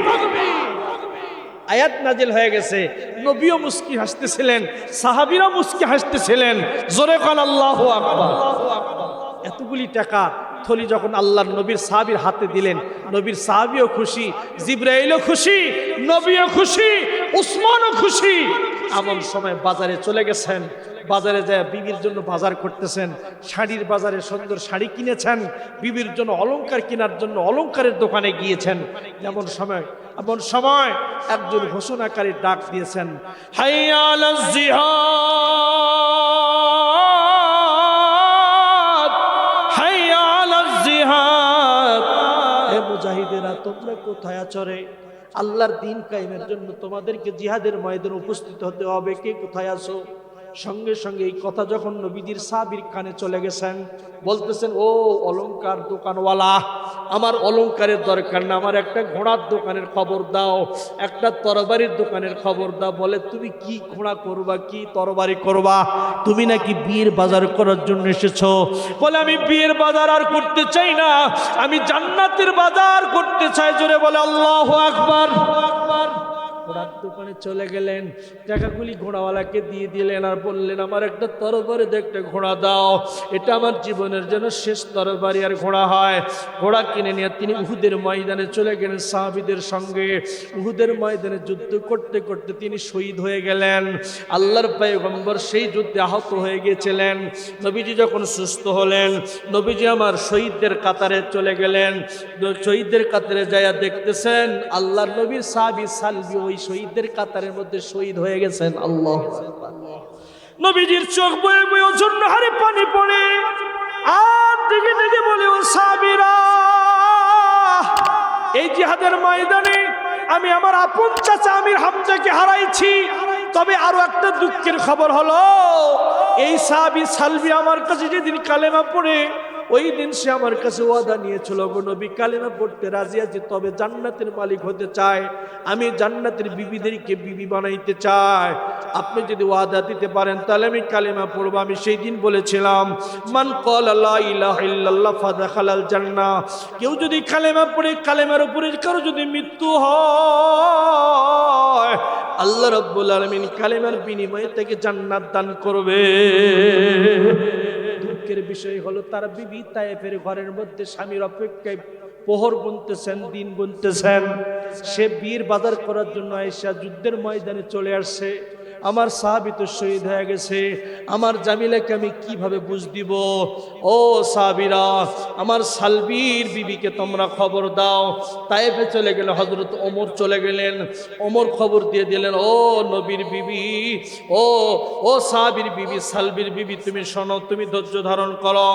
আয়াত নাজিল হয়ে গেছে, নবীও মুস্কি হাসতেছিলেন, সাহাবীরা মুস্কি হাসতেছিলেন। জোরে কান আল্লাহু আকবার। এতগুলি টাকা থলি যখন আল্লাহর নবীর সাহাবীর হাতে দিলেন, নবীর সাহাবীও খুশি, জিবরাইলও খুশি, নবীও খুশি, উসমানও খুশি। এমন সময় বাজারে চলে গেছেন, বাজারে যায় বিবির জন্য বাজার করতেছেন, শাড়ির বাজারে সুন্দর শাড়ি কিনেছেন, বিবির জন্য অলংকার কেনার জন্য অলংকারের দোকানে গিয়েছেন। এমন সময় একজন ঘোষণাকারী ডাক দিয়েছেন, হাইয়া আলাল জিহাদ, হাইয়া আলাল জিহাদ। হে মুজাহিদেরা, তোমরা কোথায় আছো রে? আল্লাহর দ্বীন কায়েমের জন্য তোমাদেরকে জিহাদের ময়দানে উপস্থিত হতে হবে, কে কোথায় আছো? সঙ্গে সঙ্গে এই কথা যখন নবীজির সাহাবীর কানে চলে গেছেন, বলতেছেন, ও অলংকার দোকানওয়ালা, আমার অলংকারের দরকার না, আমার একটা ঘোড়ার দোকানের খবর দাও, একটা তরবারির দোকানের খবর দাও। বলে, তুমি কি ঘোড়া করবা, কি তরবারি করবা? তুমি নাকি বিয়ের বাজার করার জন্য এসেছো? বলে, আমি বিয়ের বাজার আর করতে চাই না, আমি জান্নাতের বাজার করতে চাই। জোরে বলে আল্লাহু আকবার। ঘোড়ার দোকানে চলে গেলেন, টাকাগুলি ঘোড়াওয়ালাকে দিয়ে দিলেন আর বললেন, আমার একটা তরবারি দিয়ে একটা ঘোড়া দাও, এটা আমার জীবনের জন্য শেষ তরবারি আর ঘোড়া হয়। ঘোড়া কিনে নিয়ে তিনি উহুদের ময়দানে চলে গেলেন সাহাবীদের সঙ্গে। উহুদের ময়দানে যুদ্ধ করতে করতে তিনি শহীদ হয়ে গেলেন। আল্লাহর পয়গম্বর সেই যুদ্ধে আহত হয়ে গিয়েছিলেন। নবীজি যখন সুস্থ হলেন, নবীজি আমার শহীদদের কাতারে চলে গেলেন। শহীদদের কাতারে যাইয়া দেখতেছেন আল্লাহর নবীর সাহাবী সালবি ওই শহীদদের কাতারের মধ্যে শহীদ হয়ে গেছেন। আল্লাহ, নবীজির চোখ বয়ে বয়ে জন্য হারে পানি পড়ে, আর দেখে দেখে বলে, ও সাহাবীরা, এই জিহাদের ময়দানে আমি আমার আপন চাচা আমির হামজাকে হারাইছি। তবে আরো একটা দুঃখের খবর হলো, এই সাহাবী সালবি আমার কাছে যেদিন কালেমা পড়ে, ওই দিন সে আমার কাছে ওয়াদা নিয়েছিল, গো নবী, কালেমা পড়তে রাজি আছি, তবে জান্নাতের মালিক হতে চায়, আমি জান্নাতের বিবিদেরকে বিবি বানাইতে চাই। আপনি যদি ওয়াদা দিতে পারেন তাহলে আমি কালেমা পড়বো। আমি সেই দিন বলেছিলাম, মান ক্বালা লা ইলাহা ইল্লাল্লাহ ফাদাখালাল জান্নাহ, কেউ যদি কালেমা পড়ে, কালেমার উপরে কারো যদি মৃত্যু হয়, আল্লাহ রাব্বুল আলামিন কালেমার বিনিময়ে তাকে জান্নাত দান করবে। দুঃখের বিষয় হলো, তার বিবি তায়েফের ঘরের মধ্যে স্বামীর অপেক্ষায় প্রহর গুনতেছেন, দিন গুনতেছেন। সে বীর বাজার করার জন্য আয়েশা যুদ্ধের ময়দানে চলে আসছে। আমার সাহাবী তো শহীদ হয়ে গেছে, আমার জামিলাকে আমি কিভাবে বুঝ দিব? ও সাহাবীরা, আমার সালবির বিবিকে তোমরা খবর দাও। তায়েফে চলে গেল, হযরত ওমর চলে গেলেন। ওমর খবর দিয়ে দিলেন, ও নবীর বিবি, ও সাহাবীর বিবি, সালবির বিবি, তুমি শোনো, তুমি ধৈর্য ধারণ করো।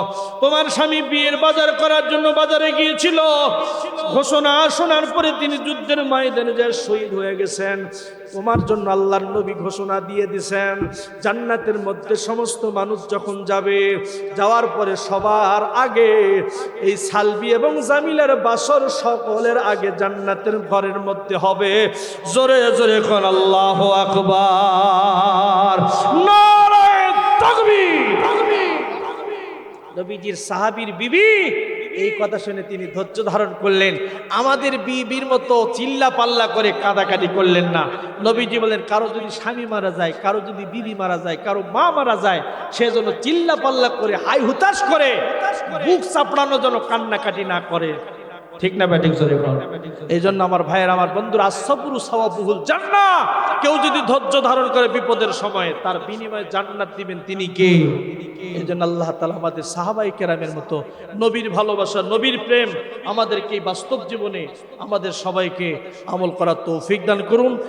তোমার স্বামী বিয়ের বাজার করার জন্য বাজারে গিয়েছিল, ঘোষণা শোনার পরে তিনি যুদ্ধের ময়দানে যায় শহীদ হয়ে গেছেন। তোমার জন্য আল্লাহর নবী ঘোষণা দিয়ে দিয়েছেন, জান্নাতের মধ্যে সমস্ত মানুষ যখন যাবে, যাওয়ার পরে সবার আগে এই সালবি এবং জামিলার বাসর সকলের আগে জান্নাতের ঘরের মধ্যে হবে। জোরে জোরে কোন আল্লাহু আকবার, নারে তাকবীর। নবীজির সাহাবীর বিবি এই কথা শুনে তিনি ধৈর্য ধারণ করলেন। আমাদের বিবির মতো চিল্লা পাল্লা করে কাঁদাকাটি করলেন না। নবীজি বলেন, কারো যদি স্বামী মারা যায়, কারো যদি বিবি মারা যায়, কারো মা মারা যায়, সেজন্য চিল্লা পাল্লা করে হাই হুতাশ করে বুক চাপড়ানো যেন কান্নাকাটি না করে। ঠিক না ব্যাটিং জোরে বল। এই জন্য আমার ভাইয়ের, আমার বন্ধুরা, আসসাবরু সাওয়াবুহুল জান্নাহ, কেউ যদি ধৈর্য ধারণ করে বিপদের সময়, তার বিনিময়ে জান্নাত দিবেন তিনি কে? এই জন্য আল্লাহ তাআলা আমাদের সাহাবায়ে কেরামের মতো নবীর ভালোবাসা, নবীর প্রেম আমাদেরকে বাস্তব জীবনে আমাদের সবাইকে আমল করার তৌফিক দান করুন।